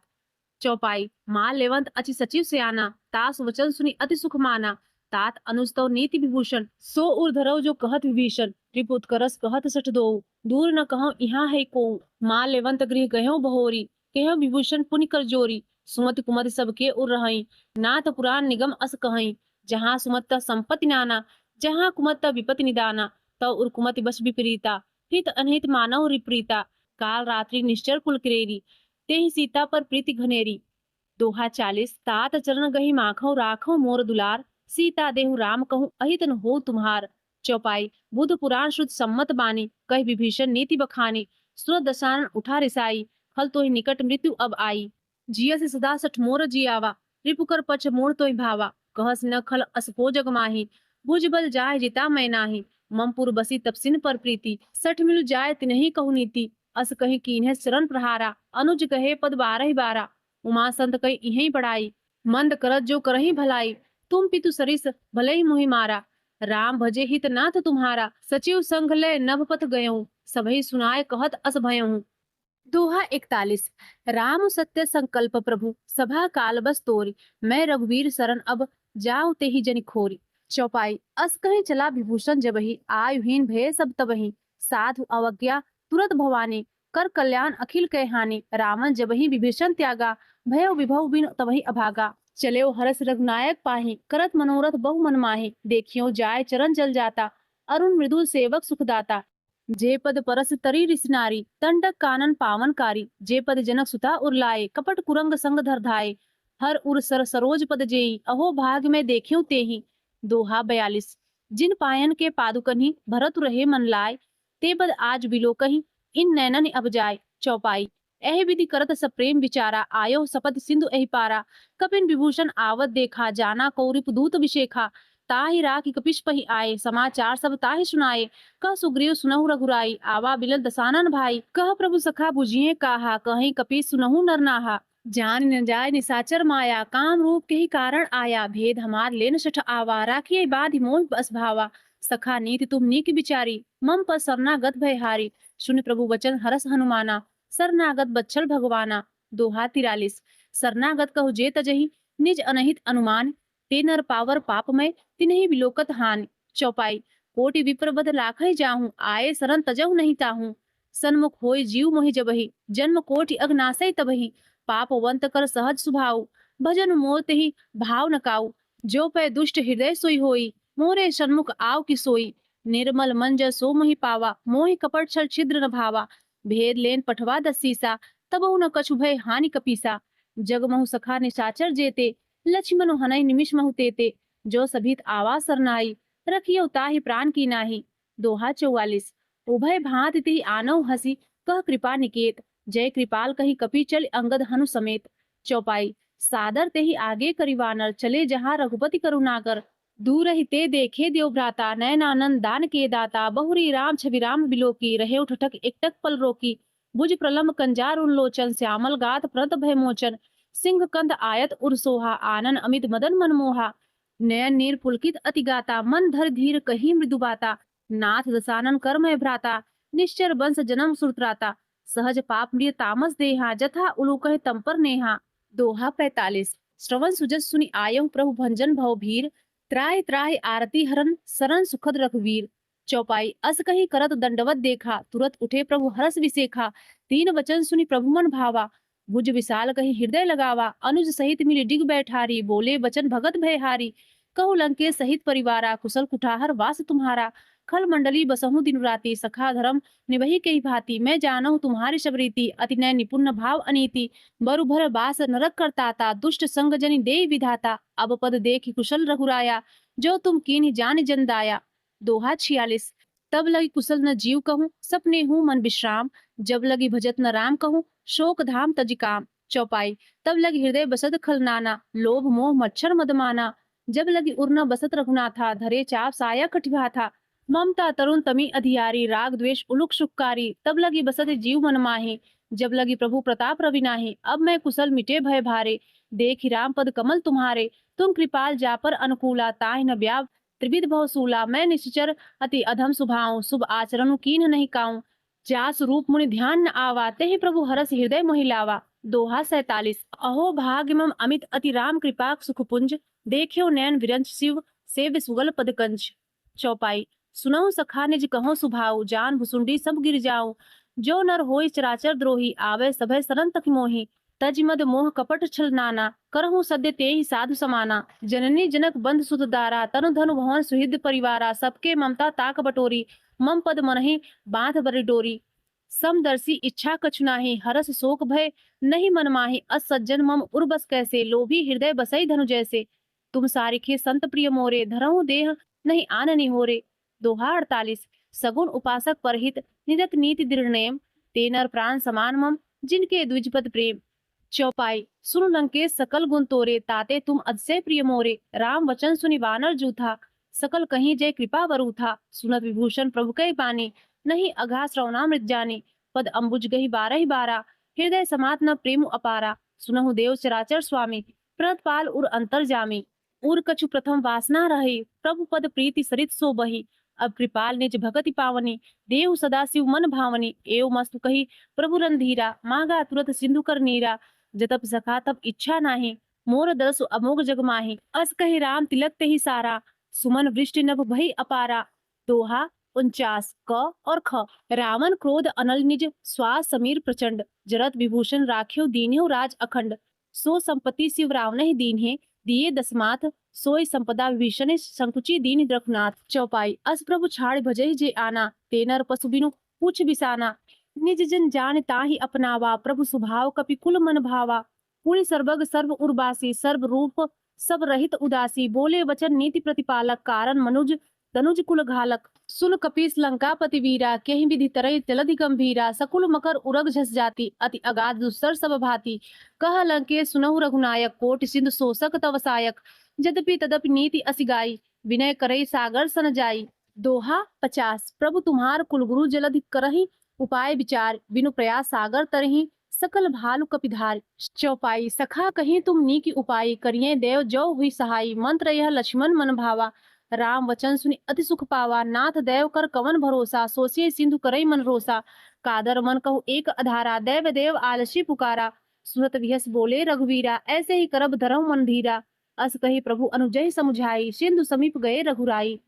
चौपाई माल लेवंत अचि सचिव सियाना, तास वचन सुनी अति सुख माना, तात अनुस्तव नीति विभूषण, सो उर धरव जो कहत विभीषण, रिपुत करस कहत सठ दो, दूर न कहूं यहाँ है को, माल लेवंत गृह गयो बहोरी, कहो विभूषण पुनि कर जोरी, सुमति कुमति सबके उर रहई, नाथ पुराण निगम अस कहई, जहाँ सुमत संपत्ति नाना, जहाँ कुमत विपत्ति निदाना, तव उर कुमति बस विपरीता, हित अनहित मानव रिप्रीता, काल रात्रि निश्चर कुल क्रेरी, तेहि सीता पर प्रीति घनेरी। दोहा 40 तात चरण गही माखो राखो मोर दुलार, सीता देहु राम कहूँ अहितन हो तुम्हार। चौपाई बुध पुराण शुद्ध सम्मत बानी, कह विभीषण नीति बखानी, सुरत दशानन उठा रिसाई, खल तो ही निकट मृत्यु अब आई, जिया से सदा सठ मोर जियावा, रिपुकर पच मोर तो भावा, कहस न खल असपो जग माही, भुज बल जाय जिता मैं नाही, ममपुर बसी तपसिन पर प्रीति, सठ मिलु जाय तिनहि कहु नीति, अस कहीं कीन्हे शरण प्रहारा, अनुज कहे पद 12 उमा संत कही इही बढ़ाई, मंद करत जो करही भलाई, तुम पितु सरिस भले ही मुहि मारा, राम भजे हित नाथ तुम्हारा, सचिव संग ले नभ पथ गयऊं, सबही सुनाए कहत अस भयऊं। दोहा 41 राम सत्य संकल्प प्रभु, सभा काल बस तोरी, मैं रघुवीर शरण अब जाऊं तेहि जनि खोरी। चौपाई अस कहीं चला विभूषण जबहि, आयुहीन भय सब तबहि, साधु अवज्ञा तुरत भवानी, कर कल्याण अखिल कै हानि, रावण जबहि विभीषण त्यागा, भयो विभव बिन तबहि अभागा, चले हरस रघुनायक पाही, करत मनोरथ बहु मन माही, देखियो जाय चरण जल जाता, अरुण मृदुल सेवक सुखदाता, जे पद परस तरी रिसनारी, तंडक कानन पावनकारी, जे पद जनक सुता उरलाए, कपट कुरंग संग धर धाये, हर उर सर सरोज पद जेई, अहो भाग में देखियो तेही। दोहा 42 जिन पायन के पादुकन्ही, भरत रहे मन लाय, ते पद आज बिलो कहीं, इन नैनन अब जाय। चौपाई एहि विधि करत सप्रेम विचारा, आयो सपत सिंधु एहि पारा, कपिन विभूषण आवत देखा, जाना कौरिप दूत विशेखा, ताहि राखी कपिश पहि आए, समाचार सब ताहि सुनाए, कह सुग्रीव सुनहु रघुराई, आवा बिलन दसानन भाई, कह प्रभु सखा बुझिए काहा, कहीं कपि सुनहु नर नाहा, जान न जाय निसाचर माया, काम रूप के ही कारण आया, भेद हमार लेन सठ आवा, राखिए बाधि मोह बस भावा, सखा नीति तुम नीक विचारी, मम पर शरणागत भयहारी, सुन प्रभु वचन हरस हनुमाना, शरणागत बच्छल भगवाना। दोहा 43 शरणागत कहु जे तजहि, निज अनहित अनुमान, ते नर पावर पाप में तिन्हि बिलोकत हानि। चौपाई कोटि विप्र बद लाखै जाहूं, आए शरण तजहु नहीं ताहूं, सन्मुख होय जीव मोहि जबहि, जन्म कोटि अघनासै तबहि, पापवंत कर सहज सुभाऊ, भजन मोर तेहि भाव न काऊ, जो पै दुष्ट हृदय सोई होई, मोरे सन्मुख आव की सोई, निर्मल मन जस सो मोहि पावा, मोहि कपट छल छिद्र न भावा, भेद लेन पठवा दसीसा, तबहु न कछु भय हानि कपीसा, जग महु सखा निशाचर जेते, लक्ष्मण हनई निमिष महु तेते, जो सभित आवास सरनाई, रखियो ताहि प्राण की नाही। दोहा 44 उभय भांत तिहि आनव हसी, कह कृपा निकेत, जय कृपाल कही कपि चल अंगद हनु समेत। चौपाई सादर तेहि आगे करिवानर, चले जहाँ रघुपति करुणाकर, दूर ही ते देखे देव भ्राता, नयनानंद दान के दाता, बहुरी राम छवि राम बिलोकी, रहे उठक एकटक पल रोकी, भुज प्रलम्ब कंजार उन्लोचन, श्यामल गात प्रत भय मोचन, सिंह कंद आयत उर्सोहा, आनन अमित मदन मनमोहा, नयन नीर पुलकित अति गाता, मन धर धीर कही मृदु बाता, नाथ दसानन कर्म भ्राता, निश्चर वंश जन्म सुरत्राता, सहज पाप मृत तामस देहा, जथा उलूकह तम पर नेहा। दोहा 45 श्रवण सुजस सुनि आयहु प्रभु भंजन भव भीर, त्राहि त्राहि आरती हरन शरण सुखद रघुवीर। चौपाई अस कही करत दंडवत देखा, तुरत उठे प्रभु हरस विसेखा, तीन वचन सुनि प्रभु मन भावा, भुज विशाल कही हृदय लगावा, अनुज सहित मिली डिग बैठारी, बोले वचन भगत भयहारी, कहु लंके सहित परिवारा, कुशल कुठार वास तुम्हारा, खल मंडली बसहु दिन राति, सखा धर्म निभहि के भांति, मैं जानहु तुम्हारी शबरीति, अति नय निपुण भाव अनीति, बरु भर बास नरक करताता, दुष्ट संग जनि दे विधाता, अब पद देखि कुशल रघुराया, जो तुम कीन्हि जान जन दाया। दोहा 46। तब लगी कुशल न जीव कहूँ, सपने हूँ मन विश्राम। जब लगी भजत न राम कहूँ, शोक धाम तज काम। चौपाई। तब लगी हृदय बसत खल नाना, लोभ मोह मच्छर मदमाना। जब लगी उर्न बसत रघुनाथा, धरे चाप साया कटिभा था। ममता तरुण तमी अधियारी, राग द्वेष उलुक शुक्कारी। तब लगी बसत जीव मन माही, जब लगी प्रभु प्रताप रवि नाही। अब मैं कुशल मिटे भय भारे, देखि राम पद कमल तुम्हारे। तुम कृपाल जा पर अनुकूला, ताहि न ब्याव त्रिविध बहुसूला। मैं निश्चर अति अधम सुभाऊं, शुभ आचरण कीन्ह नहीं काऊं। जास रूप मुनि ध्यान न आवा, तेहि प्रभु हरस हृदय मोहि लावा। दोहा 47। अहो भाग्य मम अमित अति राम कृपा सुख पुंज, देखियो नयन विरंच शिव सेव्य सुगल पद कंज। चौपाई। सुनहु सखा निज कहो सुभाऊ, जान भुसुंडी सब गिर जाऊं। जो नर होई चराचर द्रोही, आवे सभय सरन तक मोही। तज मद मोह कपट छल नाना, करहूं सद्य तेहि साधु समाना। जननी जनक बंध सुत दारा, तनु धनु भवन सुहृद परिवारा। सबके ममता ताक बटोरी, मम पद मनहि बांध बरि डोरी। समदर्शी इच्छा कछु नाही, हरस शोक भय नहीं मन माही। अस सज्जन मम उर्बस कैसे, लोभी हृदय बसई धनु जैसे। तुम सारिखे संत प्रिय मोरे, धरहु देह नहीं आननि होरे। दोहा 48। सगुन उपासक परहित, निरत नीति दृढ़ नेम। ते नर प्राण समान मम, जिनके द्विजपद प्रेम। चौपाई। सुन लंकेश सकल गुण तोरे, ताते तुम अतिशय प्रिय मोरे। राम वचन सुनि वानर जूथा, सकल कहीं जय कृपा वरु था। सुनत विभूषण प्रभु कै बानी, नहीं अघा श्रवणामृत जानी। पद अम्बुज गही बारह बारा, हृदय समात न प्रेम अपारा। सुनहु देव चराचर स्वामी, प्रणत पाल उर अंतर जामी। उर कछु प्रथम वासना रही, प्रभु पद प्रीति सरित सो बही। अब कृपाल निज भगति पावनी, देव सदा शिव मन भावनी। एव मस्तु कही प्रभु रंधीरा, मांगा तुरत सिंधु कर नीरा। जतप सखा तब इच्छा नाही, मोर दरसु अमोघ जग माही। अस कही राम तिलक ते ही सारा, सुमन वृष्टि नभ भई अपारा। दोहा 49। क और ख। रावण क्रोध अनल निज, श्वास समीर प्रचंड। जरत विभूषण राख्यो दीन्यो राज अखंड। सो संपत्ति शिव रावण ही दीन्हे, दिए दसमाथ। सोई संपदा विभीषण संकुची दीन रघुनाथ। चौपाई। अस प्रभु छाड़ भजई जे आना, ते नर पशु बिनु पूछ बिसाना। निज जन जान ताहि अपनावा, प्रभु स्वभाव कपि कुल मन भावा। पुनि सर्वग सर्व उर्वासी, सर्व रूप सब रहित उदासी। बोले वचन नीति प्रतिपालक, कारण मनुज तनुज कुल घालक। सुन कपीस लंकापति वीरा, केहि विधि तरई जलधि गंभीरा। सकुल मकर उरग झस जाति, अति अगाध दुस्तर सब भांति। कह लंकेश सुनहु रघुनायक, कोटि सिंधु शोषक तव सायक। यद्यपि तदपि नीति असिगाई, विनय करई सागर सन जाई। दोहा 50। प्रभु तुम्हार कुलगुरु जलधि करहि, उपाय विचार बिनु प्रयास सागर तरहि। सकल भालु कपिधार। चौपाई। सखा कहीं तुम नीकी उपाय, करिए देव जो हुई सहाई। मंत्र यह लक्ष्मण मन भावा, राम वचन सुनि अति सुख पावा। नाथ देव कर कवन भरोसा, सोचिए सिंधु करई मन रोसा। कादर मन कहु एक अधारा, देव देव आलसी पुकारा। सुनत विहस बोले रघुवीरा, ऐसे ही करब धरहु मन धीरा। अस कही प्रभु अनुजहि समुझाई, सिंधु समीप गए रघुराई।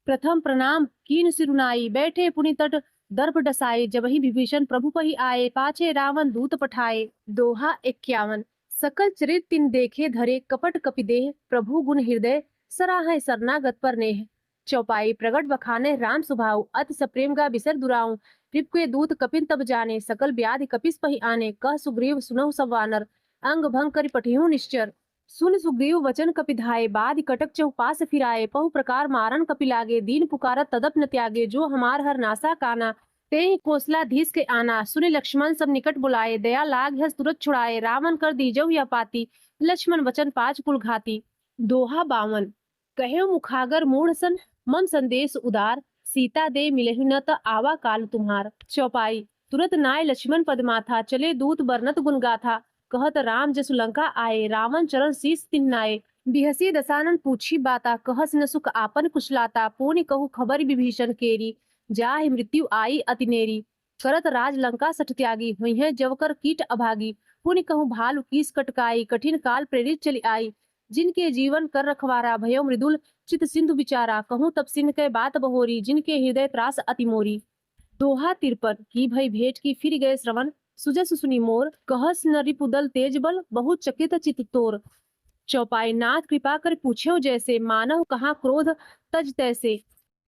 प्रथम प्रणाम कीन सिरुनाई, बैठे पुनि तट दर्भ डसाए। जबहि विभीषण प्रभु पहि आए, पाछे रावण दूत पठाए। दोहा 51। सकल चरित तिन देखे धरे, कपट कपि देह। प्रभु गुण हृदय सराहै शरणागत पर नेह। चौपाई। प्रगट बखाने राम सुभाऊ, अति सप्रेम गा बिसर दुराऊ। रिपुके दूत कपिन तब जाने, सकल व्याधि कपिस पहि आने। कह सुग्रीव सुनहु सब वानर, अंग भंग करि पठिहु निश्चर। सुन सुग्रीव वचन कपि धाये, बाधि कटक चहुपास फिराए। पहु प्रकार मारन कपि लागे, दीन पुकारत तदप न त्यागे। जो हमार हर नासा काना, तेहि कोसलाधीश के आना। सुनि लक्ष्मण सब निकट बुलाए, दया लाग हस तुरत छुड़ाए। रावण कर दीजहु या पाती, लक्ष्मण वचन पाँच कुल घाती। दोहा 52। कहे मुखागर मूढ़ सन, मम संदेश उदार। सीता दे मिलहि न त आवा काल तुम्हार। चौपाई। तुरत नाय लक्ष्मण पद माथा, चले दूत बरनत गुण गाथा। कहत राम जसु लंका आए, रावण चरण शीस तिन्नाए। बिहसी दसानन पूछी बाता, कहस न सुख आपन कुशलाता। पुनि कहु खबर विभीषण केरी, जाहि मृत्यु आई अति नेरी। करत राज लंका सठ त्यागी, हुई है जवकर कीट अभागी। पुनि कहु भालु कीस कटकाई, कठिन काल प्रेरित चली आई। जिनके जीवन कर रखवारा, भयो मृदुल चित सिंधु विचारा। कहूँ तब सिंह के बात बहोरी, जिनके हृदय त्रास अति मोरी। दोहा 53। की भई भेंट की फिर गए श्रवण, सुजस सुनी मोर। कहस न रिपुदल तेज बल, बहुत चकित चित तोर। चौपाई। नाथ कृपा कर पूछ्यो जैसे, मानव कहाँ क्रोध तज तैसे।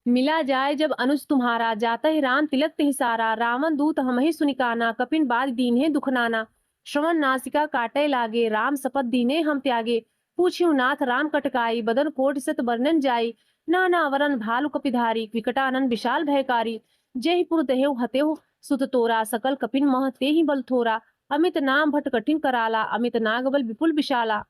मिला जाए जब अनुज तुम्हारा, जाता ही राम तिलक तिहि सारा। रावण दूत हमहि सुनिकाना, कपिन बाद दीन्हे दुख नाना। श्रवण नासिका काटे लागे, राम शपथ दीने हम त्यागे। पूछ्यो नाथ राम कटकाई, बदन कोट सत बरनन जाई। नाना वरन भालु कपिधारी विकटानन विशाल भयकारी। जय पुर देहु हतेहु सुत तोरा सकल कपिन मह तेहि बल थोरा। अमित नाम भट कठिन कराला अमित नागबल विपुल विशाला।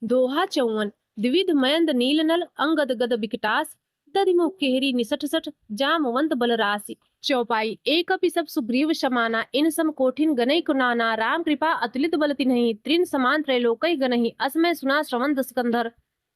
दोहा 54। द्विविध मयंद नील नल अंगद गद विकटास। दधिमुख केहरी निसठ सठ जामवंत बल राशि। चौपाई। एक अपि सब सुग्रीव समाना इन सम कोठिन गनई कुनाना। राम कृपा अतुलित बल तिन्हि त्रिन समान त्रैलोकई गनहि। असमय सुना श्रवण दसकंधर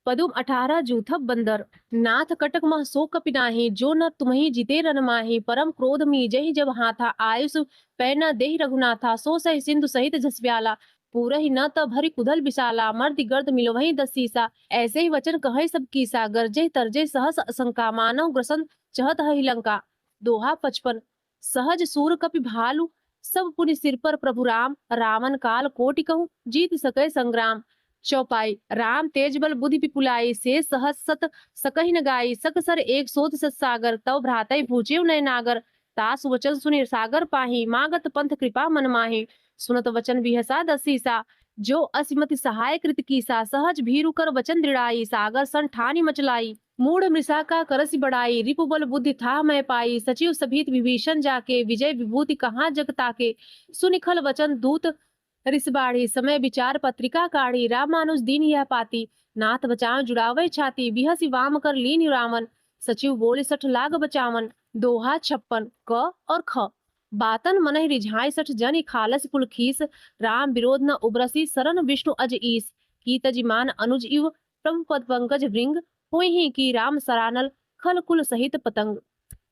पदुम 18 जूथब बंदर। नाथ कटक मह सो कपि नाहि जो न तुम्हि जिते रन माहि। परम क्रोध मी जहि जब हाथा आयुष पै न देहि रघुनाथा। सो सहि सिंधु सहित झसव्याला पूरहि न त भरि कुधल विशाला। मर्दि गर्द मिलवहि दस सीसा ऐसे ही वचन कहे सब कीसा। गरजे तरजे सहस असंका मानव ग्रसन चहत हहि लंका। दोहा 55। सहज सूर कपि भालु सब पुनि सिर पर प्रभु राम। रावण काल कोटि कहूँ जीत सकै संग्राम। चौपाई। राम तेज बल बुद्धि विपुलाई से सहस सत सकहि न गाई। सकसर एक सोत सत सागर तव भ्रातै भूचेव नय नागर। तास वचन सुनि सागर पाहि मागत पंथ कृपा मन माहि। सुनत वचन बिहसा दसीसा जो असिमति सहाय कृत कीसा। सहज भीरु कर वचन दृढ़ाई सागर सन ठानी मचलाई। मूढ़ मृषा का करसि बढ़ाई रिपु बल बुद्धि था मैं पाई। सचिव सभीत विभीषण जाके विजय विभूति कहाँ जग ताके। सुनिखल वचन दूत रिस बाढ़ी समय विचार पत्रिका काढ़ी। रामानुज दीन यह पाती नाथ बचाव जुड़ावे छाती। बिहसी वाम कर लीन रावण सचिव बोले सठ लाग बचावन। दोहा 56। क और ख। बातन मनहि रिझाई सठ जनि खालस कुल खीस। राम विरोध न उबरसी सरन विष्णु अज ईस। की तजिमान अनुज इव प्रभु पद पंकज भृंग। होहि की राम सरानल खल कुल सहित पतंग।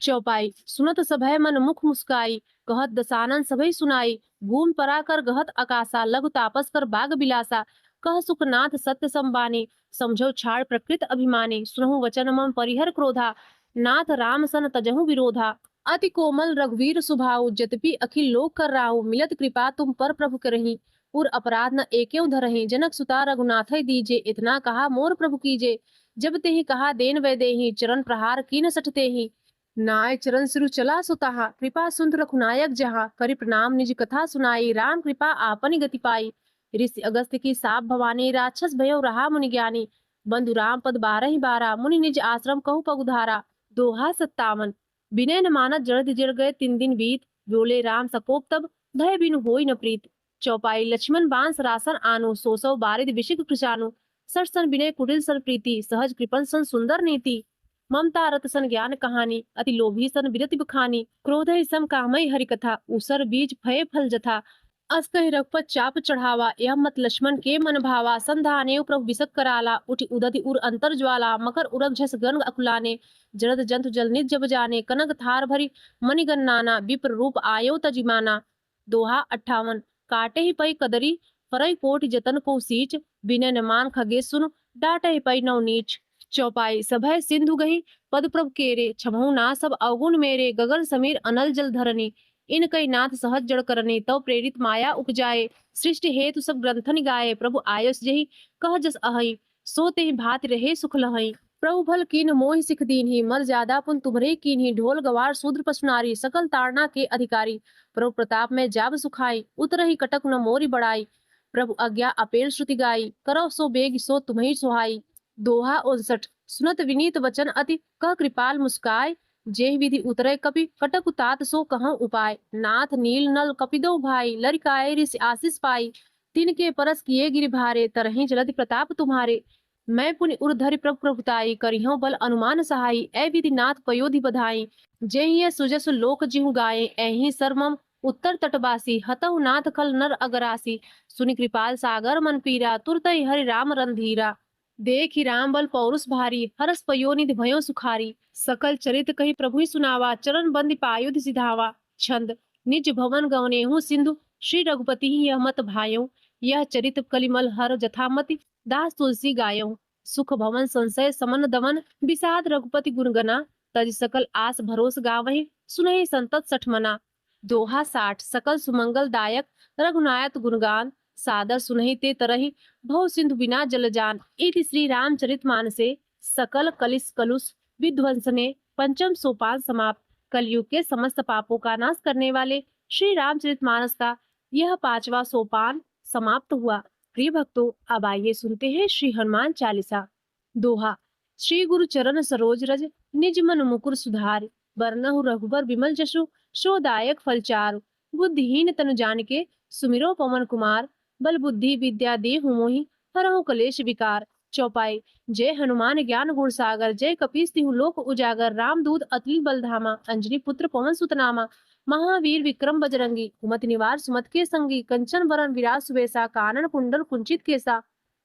चौपाई। सुनत सभय मन मुख मुस्काई कहत दसानन सभय सुनाई। भूमि परा कर गहत आकाशा लघु तापस कर बाग बिलासा। कह सुखनाथ सत्य संबानी समझो छाड़ प्रकृत अभिमानी। सुनहु वचन मम परिहर क्रोधा नाथ राम सन तजहु विरोधा। अति कोमल रघुवीर सुभाऊ जतपि अखिल लोक कर राहु। मिलत कृपा तुम पर प्रभु करही उर अपराध न एकेउ धरहि। जनक सुता रघुनाथ दीजे इतना कहा मोर प्रभु कीजे। जब तेहि कहा देन वै देहि चरण प्रहार कीन सठ तेहि। नाय चरण सिरु चला सुताहा कृपा सुंद रघुनायक जहाँ। करि प्रणाम निज कथा सुनाई राम कृपा आपनि गति पाई। ऋषि अगस्त की साप भवानी राक्षस भयो रहा मुनि ज्ञानी। बंधु राम पद 12 बारा मुनि निज आश्रम कहु पगुधारा। दोहा 57। विनय न मानत जड़ जड़ गए 3 दिन बीत। बोले राम सकोप तब भय बिनु होई न प्रीत। चौपाई। लक्ष्मण बांस रासन आनु सोसौ बारिद विशिक कृशानु। सठ सन विनय कुटिल सन प्रीति सहज कृपन सन सुंदर नीति। ममता रत सन ज्ञान कहानी अति लोभी सन विरति बखानी। क्रोध सम कामय हरि कथा उसर बीज फय फल जथा। अस कहि रघुपत चाप चढ़ावा यह मत लक्ष्मण के मन भावा। संधाने प्रभु विसक कराला उठि उदति उर अंतर ज्वाला। मकर उरग झस गन अकुलाने जरद जंतु जल निज जब जाने। कनक थार भरी मणिगन नाना विप्र रूप आयो तजिमाना। दोहा 58। काटे ही पई कदरी फरई कोटि जतन को सींच। बिनय न मान खगे सुन डाटे ही पई नौ नीच। चौपाई। सभय सिंधु गही पद प्रभु केरे छमहु ना सब अवगुण मेरे। गगन समीर अनल जल धरनी इन कई नाथ सहज जड़ करनी। तव प्रेरित माया उपजाए सृष्टि हेतु सब ग्रंथनि गाये। प्रभु आयस जही कह जस अहई सो तेहि भाति रहे सुख लहई। प्रभु भल कीन मोहि सिख दीन्ही मर ज्यादा पुन तुम्हरे कीन्ही। ढोल गवार शूद्र पशुनारी सकल ताड़ना के अधिकारी। प्रभु प्रताप में जाब सुखाई उतरही कटक न मोरी बड़ाई। प्रभु आज्ञा अपेल श्रुति गाई करो सो बेग सो तुम्हि सुहाई। दोहा 59। सुनत विनीत वचन अति कह कृपाल मुस्काय। जेहि विधि उतरे कपि कटक तात सो कहूँ उपाय। नाथ नील नल कपिदो भाई लरिकाए ऋषि आशीष पाई। तिनके परस किए गिरि भारे तरहि जलधि प्रताप तुम्हारे। मैं पुनि उर धरि प्रभु प्रभुताई करिहु बल अनुमान सहाई। ए विधि नाथ पयोधि बधाई जेहि ये सुजस लोक जिहु गाये। एहि सरमम उत्तर तटवासी हतहु नाथ खल नर अगरासी। सुनि कृपाल सागर मन पीरा तुरतहि हरि राम रंधीरा। देखि राम बल पौरुष भारी हरस पयोनिधि भयो सुखारी। सकल चरित कही प्रभु सुनावा चरण बंदी पायुध सिधावा। छंद। निज भवन गवनेहु सिंधु श्री रघुपति यह मत भायो। यह चरित कलिमल हर जथामति दास तुलसी गायो। सुख भवन संशय समन दमन विषाद रघुपति गुणगना। तज सकल आस भरोस गावहि सुनहि संतत सठ मना। दोहा 60। सकल सुमंगल दायक रघुनायक गुणगान सादर सुनहि ते तरहि भव सिंधु बिना जल जान। इति श्री रामचरित मानसे सकल कलिस कलुष विध्वंसने पंचम सोपान समाप्त। कलयुग के समस्त पापों का नाश करने वाले श्री रामचरित मानस का यह 5वां सोपान समाप्त हुआ। प्रिय भक्तों अब आइए सुनते हैं श्री हनुमान चालीसा। दोहा। श्री गुरु चरण सरोज रज, निज मन मुकुर सुधारि। बरनहु रघुबर विमल जसु, सो दायक फल चारु। बुद्धिहीन तनु जानिके, सुमिरो पवन कुमार। बल बुद्धि विद्या देहु मोहि, हरहु कलेश विकार। चौपाई। जय हनुमान ज्ञान गुण सागर, जय कपीस तिहु लोक उजागर। रामदूत अतुलित बल धामा, अंजनी पुत्र पवन सुत नामा। महावीर विक्रम बजरंगी, कुमति निवार सुमति के संगी। कंचन बरन विराज सुबेसा, कानन कुंडल कुंचित केसा।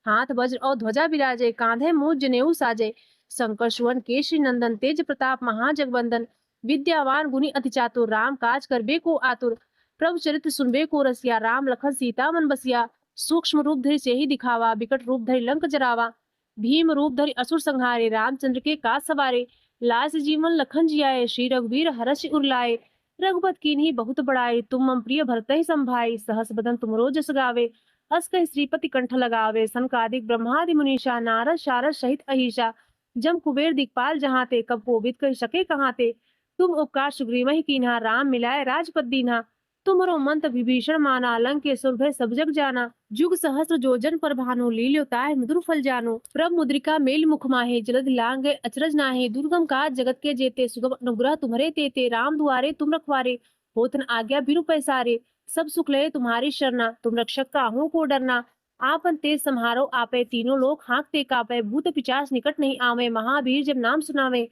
हाथ वज्र और ध्वजा विराजे, कांधे मूज जनेऊ साजे। शंकर सुवन केशरी नंदन, तेज प्रताप महाजगवंदन। विद्यावान गुणी अति चातुर, राम काज करबे को आतुर। प्रभु चरित्र सुनबे को रसिया, राम लखन सीता मन बसिया। सूक्ष्म रूप धरि सेहि दिखावा, बिकट रूप धरि लंक जरावा। भीम रूप धरि असुर संहारे, रामचंद्र के काज सवारे। लास जीवन लखन जियाए, श्री रघुवीर हरषि उर लाए। रघुपत कीन्ही बहुत बड़ाई, तुम मम प्रिय भरतहि संभाई। सहस बदन तुमरो जस गावे, अस कहि श्रीपति कंठ लगावे। सनकादिक ब्रह्मादि मुनीषा, नारद शारद सहित अहिषा। जम कुबेर दिखपाल जहाँ ते, कब कोविद कहि सके कहाँ ते। तुम उपकार सुग्रीवहि कीन्हा, राम मिलाए राजपद दीन्हा। तुम्हरो मंत्र विभीषण माना, लंकेश्वर भय सब जग जाना। जुग सहस्र जोजन पर भानु, लील्योताय मधुर फल जानो। प्रभ मुद्रिका मेल मुख माहे, जलद लांघे अचरज नाहे। दुर्गम काज जगत के जेते, सुगम अनुग्रह तुम्हरे तेते। राम दुआरे तुम रखवारे, होतन आज्ञा बिरु पैसारे। सब सुख लय तुम्हारी शरणा, तुम रक्षक काहू को डरना। आपन तेज समारो आपे, तीनों लोग हाँकते कापे। भूत पिचास निकट नहीं आवे, महावीर जब नाम सुनावे।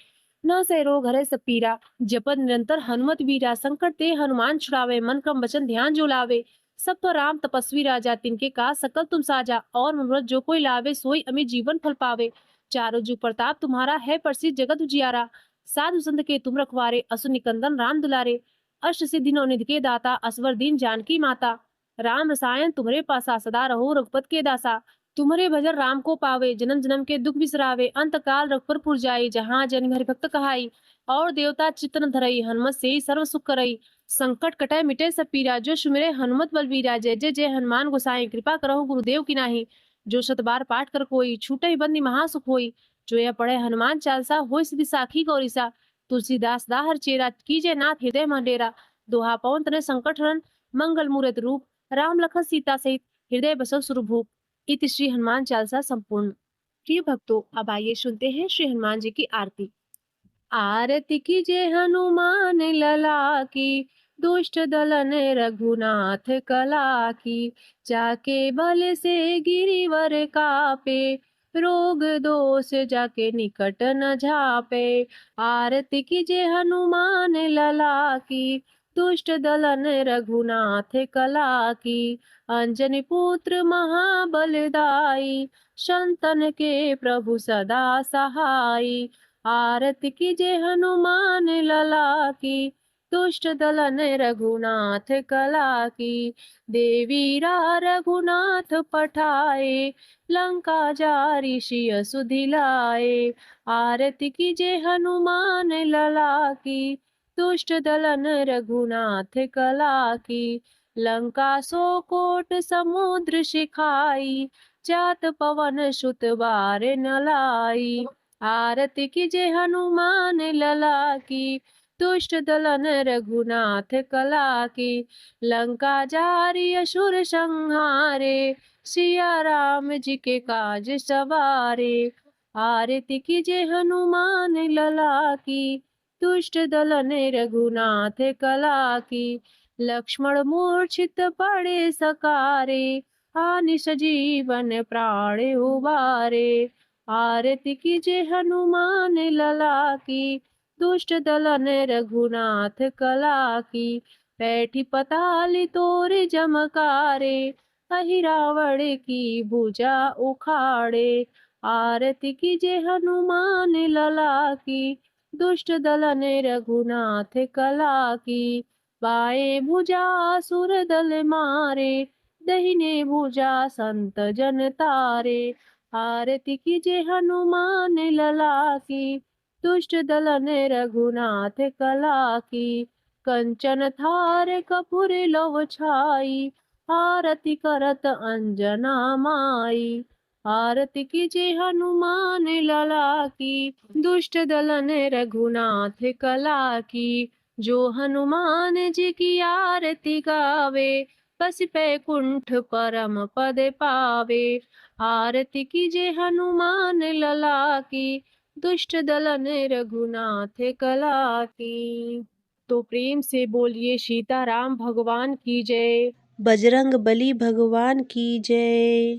न से रोग हरे सब पीरा, जपत निरंतर हनुमत वीरा। संकट ते हनुमान छुड़ावे, मन क्रम वचन ध्यान जो लावे। सब तो राम तपस्वी राजा, तिनके काज सकल तुम साजा। और मनोरथ जो कोई लावे, सोई अमित जीवन फल पावे। चारों जुग प्रताप तुम्हारा है, प्रसिद्ध जगत उजियारा। साधु संत के तुम रखवारे, असुर निकंदन राम दुलारे। अष्ट सिद्धि नौ निधि के दाता, असवर दीन जानकी माता। राम रसायन तुम्हारे पासा, सदा रहो रघुपत के दासा। तुम्हारे भजन राम को पावे, जन्म जन्म के दुख बिसरावे। अंत काल रघुपर पुर जाई, जहाँ जन्म हरि भक्त कहाई। और देवता चित्तन धरई, हनुमत से ही सर्व सुख करई। संकट कटाए मिटे सब पीरा, जो सुमिरे हनुमत बलबीरा। जय जय जय हनुमान गोसाई, कृपा करहु गुरुदेव की नाही। जो शत बार पाठ कर कोई, छूटई बंदी महासुख होई। जो यह पढ़े हनुमान चालीसा, होय सिद्धि साखी गौरीसा। तुलसीदास दाहर चेरा, कीजे नाथ हृदय मह डेरा। दोहा पवन तनय संकट हरन, मंगल मूरत रूप। राम लखन सीता सहित, हृदय बसव सुरभूप। इति श्री हनुमान चालीसा संपूर्ण। प्रिय भक्तों, अब आइए सुनते हैं श्री हनुमान जी की आरती। आरती कीजे हनुमान लला की, दुष्ट दलन रघुनाथ कला की। जाके बल से गिरिवर कापे, रोग दोष जाके निकट न झापे। आरती कीजे हनुमान लला की, दुष्ट दलन रघुनाथ कला की। अंजनी पुत्र महाबलदाई, संतन के प्रभु सदा सहाई। आरती कीजे हनुमान लला की, दुष्ट दलन रघुनाथ कला की। देवीरा रघुनाथ पठाए, लंका जारी सिय सुधिलाए। आरती कीजे हनुमान लला की, दुष्ट दलन रघुनाथ कला की। लंका सो कोट समुद्र सिखाई, जात पवन सुत बार न लाई। आरती कीजे हनुमान लला की, दुष्ट दलन रघुनाथ कला की। लंका जारी असुर संहारे, सिया राम जी के काज सवारे। आरती कीजे हनुमान लला की, दुष्ट दलन रघुनाथ कला की। लक्ष्मण मूर्छित पड़े सकारे, आनि सजीवन प्राण उबारे। आरती कीजे हनुमान लला की, दुष्ट दलन रघुनाथ कला की। बैठी पताल तोरे जमकारे, अहि रावण की भुजा उखाड़े। आरती कीजे हनुमान लला की, दुष्ट दलन रघुनाथ कला की। बाएं भुजा असुर दल मारे, दहिने भुजा संत जन तारे। आरती कीजे हनुमान लला की, दुष्ट दलन रघुनाथ कला की। कंचन थार कपूर लव छाई, आरती करत अंजना माई। आरती कीजे हनुमान लला की, दुष्ट दलन रघुनाथ कला की। जो हनुमान जी की आरती गावे, बस बैकुंठ परम पद पावे। आरती कीजे हनुमान लला की, दुष्ट दलन रघुनाथ कला की। तो प्रेम से बोलिए सीताराम भगवान की जय। बजरंग बली भगवान की जय।